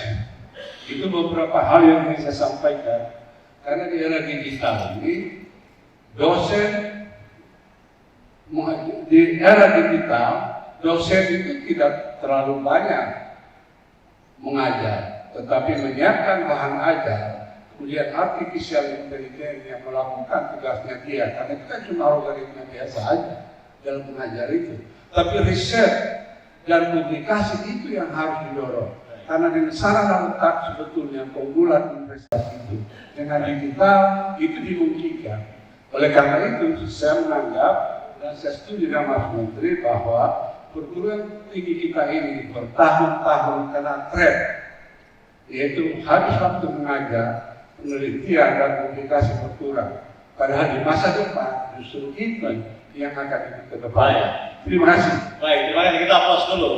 Itu beberapa hal yang ingin saya sampaikan karena di era digital ini dosen di era digital dosen itu tidak terlalu banyak mengajar, tetapi menyiapkan bahan ajar, kemudian artificial intelligence yang melakukan tugasnya dia, karena kita cuma algoritma biasa aja dalam mengajar itu. Tapi riset dan publikasi itu yang harus didorong, karena di sana letak sebetulnya keunggulan investasi itu. Dengan digital itu dimungkinkan. Oleh karena itu saya menganggap dan saya setuju dengan Mas Menteri bahwa perguruan tinggi kita ini bertahun-tahun kena tren, yaitu habis waktu mengajar, penelitian dan publikasi berkurang. Padahal di masa depan justru itu yang akan ke depan. Terima kasih. Baik, terima kasih. Kita aplaus dulu.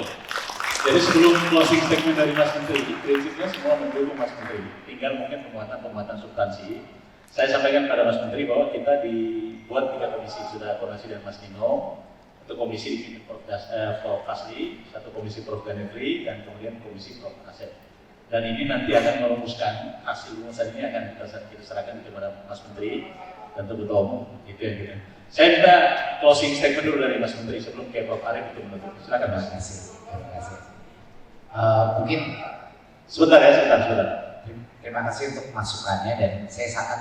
Jadi sebelum closing statement dari Mas Menteri, prinsipnya semua mendukung Mas Menteri. Tinggal mungkin penguatan substansi. Saya sampaikan pada Mas Menteri bahwa kita dibuat 3 komisi, sudah koordinasi dengan Mas Nino. Satu komisi dipimpin Prof. Fasli, satu komisi Prof. Ganefri, dan kemudian komisi Prof. Asep. Dan ini nanti akan merumuskan hasil rumusan ini akan kita serahkan kepada Mas Menteri dan Ketua Umum. Itu yang kita. Saya minta closing statement dulu dari Mas Menteri sebelum ke Prof. Arief untuk menutup. Silakan Mas. Terima kasih. Mungkin sebentar ya, sebentar. Terima kasih untuk masukannya dan saya sangat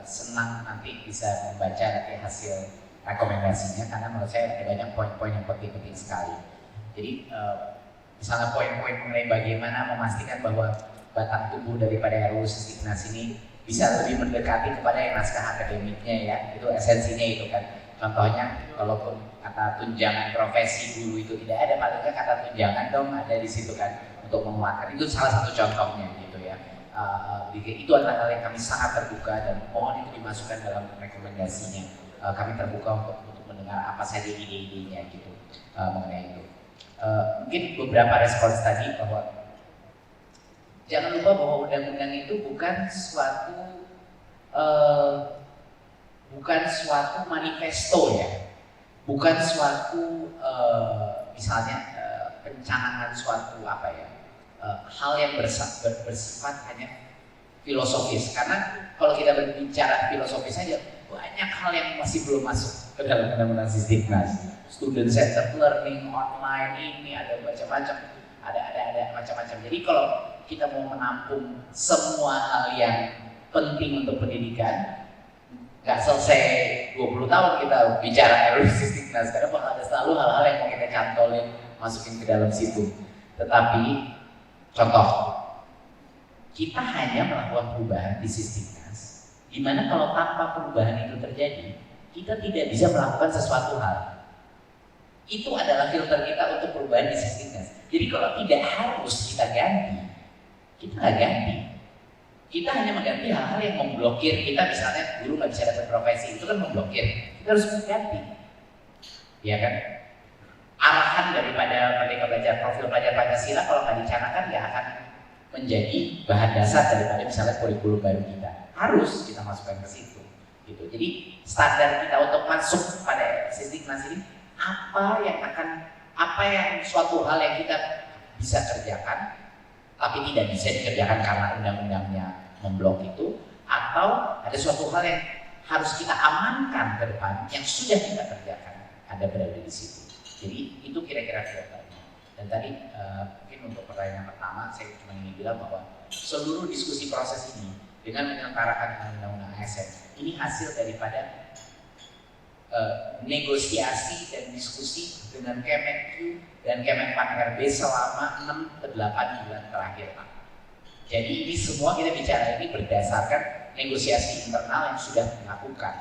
senang nanti bisa membaca nanti hasil rekomendasinya karena menurut saya ada banyak poin-poin yang penting-penting sekali. Jadi misalnya poin-poin mengenai bagaimana memastikan bahwa batang tubuh daripada RUU Sisdiknas ini bisa lebih mendekati kepada yang naskah akademiknya ya, itu esensinya itu kan. Contohnya kalaupun kata tunjangan profesi guru itu tidak ada, paling nggak kata tunjangan dong ada di situ kan untuk menguatkan. Itu salah satu contohnya gitu ya. Itu adalah hal yang kami sangat terbuka dan mohon itu dimasukkan dalam rekomendasinya. Kami terbuka untuk mendengar apa saja ide-idenya gitu mengenai itu. Mungkin beberapa respons tadi bahwa jangan lupa bahwa undang-undang itu bukan suatu manifesto ya, bukan suatu misalnya pencanangan suatu hal yang bersifat hanya filosofis. Karena kalau kita berbicara filosofis saja banyak hal yang masih belum masuk ke dalam undang-undang Sisdiknas. Student centered learning, online ini ada macam-macam, ada macam-macam. Jadi kalau kita mau menampung semua hal yang penting untuk pendidikan, nggak selesai 20 tahun kita bicara RUU Sisdiknas karena bakal ada selalu hal-hal yang mau kita cantolin, masukin ke dalam situ. Tetapi contoh, kita hanya melakukan perubahan di Sisdiknas. Dimana kalau tanpa perubahan itu terjadi, kita tidak bisa melakukan sesuatu hal. Itu adalah filter kita untuk perubahan di Sisdiknas. Jadi kalau tidak harus kita ganti, kita nggak ganti. Kita hanya mengganti hal-hal yang memblokir kita, misalnya guru nggak bisa dapat profesi, itu kan memblokir. Kita harus mengganti. ya kan? Arahan daripada Merdeka Belajar, profil belajar Pancasila kalau nggak dicanangkan ya akan menjadi bahan dasar daripada misalnya kurikulum baru kita. Harus kita masukkan ke situ. Gitu. Jadi standar kita untuk masuk pada Sisdiknas ini apa yang suatu hal yang kita bisa kerjakan tapi tidak bisa dikerjakan karena undang-undangnya memblok itu, atau ada suatu hal yang harus kita amankan ke depan yang sudah kita kerjakan ada berada di situ. Jadi itu kira-kira filternya. Dan tadi mungkin untuk pertanyaan pertama saya cuma ingin bilang bahwa seluruh diskusi proses ini dengan menyelenggarakan undang-undang ASN ini hasil daripada negosiasi dan diskusi dengan Kemenq dan Kemenpan RB selama 6 ke 8 bulan terakhir, Pak. Jadi ini semua kita bicara ini berdasarkan negosiasi internal yang sudah dilakukan.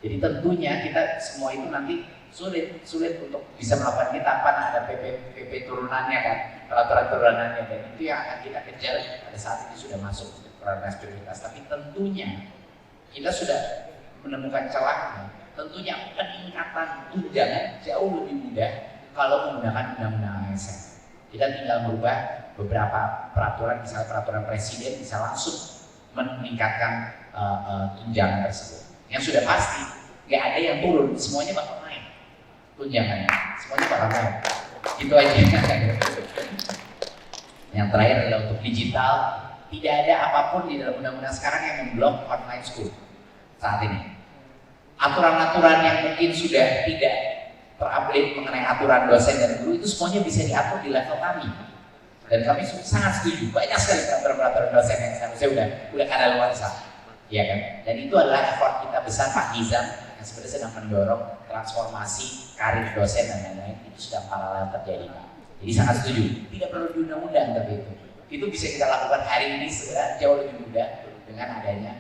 Jadi tentunya kita semua itu nanti sulit untuk bisa melakukan ini tanpa ada PP turunannya kan, peraturan turunannya, dan itu yang akan kita kejar pada saat ini sudah masuk program prioritas. Tapi tentunya kita sudah menemukan celahnya. Tentunya peningkatan tunjangan jauh lebih mudah kalau menggunakan undang-undang ASN. Kita tinggal merubah beberapa peraturan, misalnya peraturan presiden bisa langsung meningkatkan tunjangan tersebut. Yang sudah pasti nggak ada yang turun, semuanya bakal naik tunjangannya, semuanya bakal naik. Itu aja. Yang terakhir adalah untuk digital. Tidak ada apapun di dalam undang-undang sekarang yang memblok online school saat ini. Aturan-aturan yang mungkin sudah tidak terupdate mengenai aturan dosen dan guru itu semuanya bisa diatur di level kami. Dan kami sangat setuju, banyak sekali peraturan-peraturan dosen yang seharusnya udah kadaluarsa, ya kan? Dan itu adalah effort kita besar Pak Nizam yang sebenarnya sedang mendorong transformasi karir dosen dan lain-lain, itu sudah paralel terjadi, Pak. Jadi sangat setuju, tidak perlu di undang-undang tapi itu bisa kita lakukan hari ini segera jauh lebih mudah dengan adanya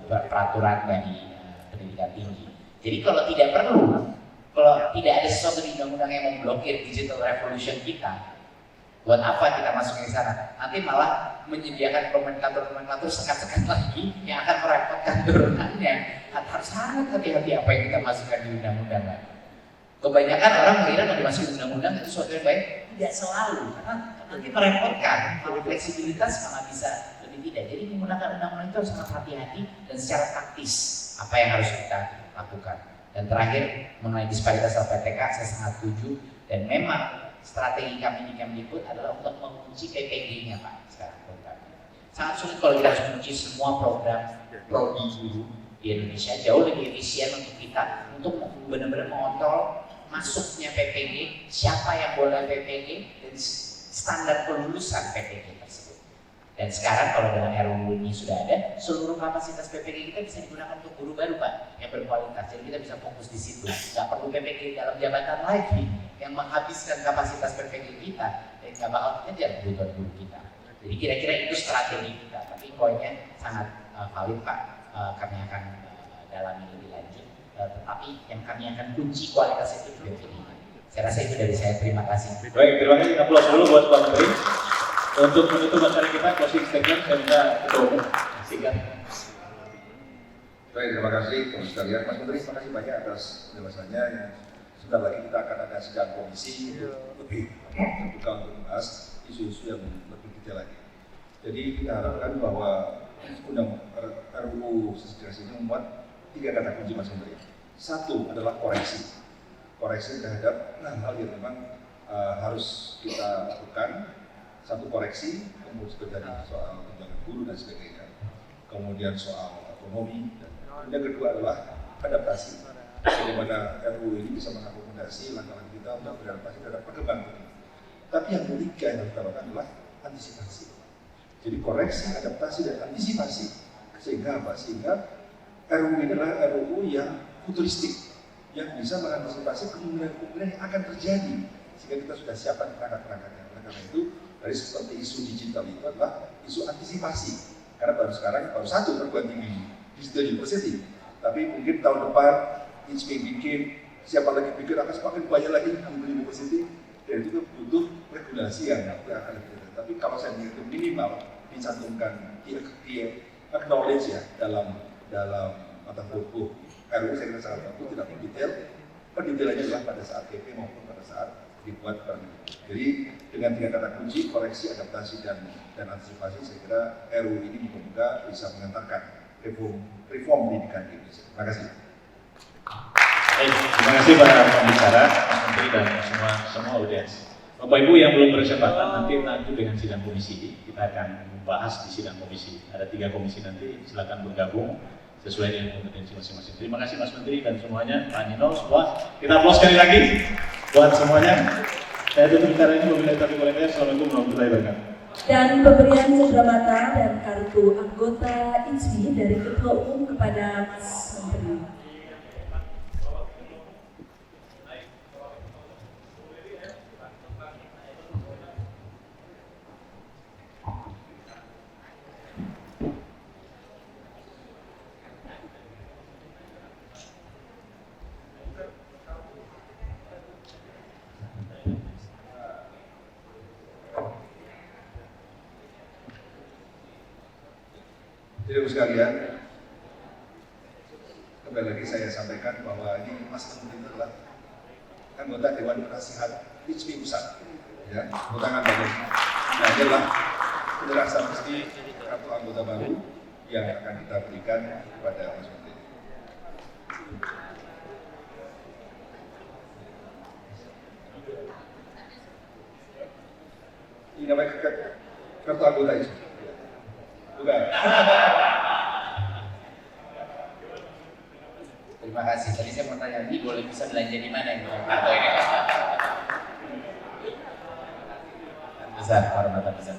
peraturan dari pendidikan tinggi. Jadi kalau tidak perlu, kalau tidak ada sesuatu di undang-undang yang memblokir digital revolution kita, buat apa kita masuk ke sana? Nanti malah menyediakan nomenklatur sekat-sekat lagi yang akan merepotkan turunannya. Harus sangat hati-hati apa yang kita masukkan di undang-undang. Kebanyakan orang mengira kalau dimasukin undang-undang itu sesuatu yang baik. Tidak selalu, karena nanti merepotkan. Kalau fleksibilitas malah bisa lebih tidak. Jadi menggunakan undang-undang itu harus sangat hati-hati dan secara taktis apa yang harus kita lakukan. Dan terakhir mengenai disparitas LPTK saya sangat setuju, dan memang strategi kami di Kemdikbud adalah untuk mengunci PPG-nya Pak sekarang programnya. Sangat sulit kalau kita harus mengunci semua program prodi guru di Indonesia. Jauh lebih efisien untuk kita untuk benar-benar mengontrol masuknya PPG, siapa yang boleh PPG dan standar kelulusan PPG tersebut. Dan sekarang kalau dengan RUU ini sudah ada, seluruh kapasitas PPG kita bisa digunakan untuk guru baru Pak yang berkualitas. Jadi kita bisa fokus di situ. Nggak perlu PPG dalam jabatan lagi yang menghabiskan kapasitas PPG kita dan nggak bakal kejar kebutuhan guru kita. Jadi kira-kira itu strategi kita. Tapi poinnya sangat valid Pak. Kami akan dalami lebih lanjut. Tetapi yang kami akan kunci kualitas itu PPG. Saya rasa itu dari saya. Terima kasih. Baik, terima kasih. Kita aplaus dulu buat Pak Menteri. Untuk menutup acara kita, closing statement, saya minta Ketua Umum singkat. Baik, terima kasih teman sekalian. Mas Menteri, terima kasih banyak atas penjelasannya. Sebentar lagi kita akan ada sidang komisi untuk lebih terbuka untuk membahas isu-isu yang lebih detail lagi. Jadi kita harapkan bahwa RUU Sisdiknas ini membuat 3 kata kunci Mas Menteri. Satu adalah koreksi terhadap hal yang memang harus kita lakukan. Satu koreksi, kemudian terjadi soal tunjangan guru dan sebagainya. Kemudian soal ekonomi, dan yang kedua adalah adaptasi. Bagaimana RUU ini bisa mengakomodasi langkah-langkah kita untuk beradaptasi terhadap perkembangan ini. Tapi yang ketiga yang harus kita lakukan adalah antisipasi. Jadi koreksi, adaptasi, dan antisipasi. Sehingga apa? Sehingga RUU ini adalah RUU yang futuristik, yang bisa mengantisipasi kemungkinan-kemungkinan yang akan terjadi. Sehingga kita sudah siapkan perangkat-perangkatnya. Oleh karena itu, dari seperti isu digital itu adalah isu antisipasi. Karena baru satu perguruan tinggi digital university. Tapi mungkin tahun depan ISP bikin, siapa lagi pikir akan semakin banyak lagi digital university, dan itu butuh regulasi yang akan lebih. Tapi kalau saya melihat itu minimal dicantumkan di acknowledge ya dalam mata buku RUU, saya kira sangat bagus, tidak detail. pendetailannya adalah pada saat PP maupun pada saat dibuat permen. Jadi dengan 3 kata kunci, koreksi, adaptasi, dan antisipasi, saya kira RUU ini moga-moga bisa mengantarkan reform pendidikan di Indonesia. Terima kasih. Baik, terima kasih para pembicara, Mas Menteri dan semua audiens. Bapak Ibu yang belum berkesempatan nanti lanjut dengan sidang komisi. Kita akan membahas di sidang komisi. Ada 3 komisi nanti, silakan bergabung sesuai dengan kompetensi masing-masing. Terima kasih Mas Menteri dan semuanya, Pak Nino, semua. Kita aplaus sekali lagi buat semuanya. Saya tutup acara ini, wabillahi taufiq wal hidayah. Assalamualaikum warahmatullahi wabarakatuh. Dan pemberian cenderamata dan kartu anggota ISMI dari Ketua Umum kepada Mas Menteri. Jadi sekalian, kembali lagi saya sampaikan bahwa ini Mas Menteri itu adalah anggota Dewan Penasihat ISMI Pusat, ya, tangan baru. Nah, ini adalah penjelasan resmi kartu anggota baru yang akan kita berikan kepada Mas Menteri. Ini namanya kartu anggota ISMI. Bukan. Terima kasih. Tadi saya mau tanya, ini boleh bisa belanja di mana ini? Atau ini? Besar, hormatan besar.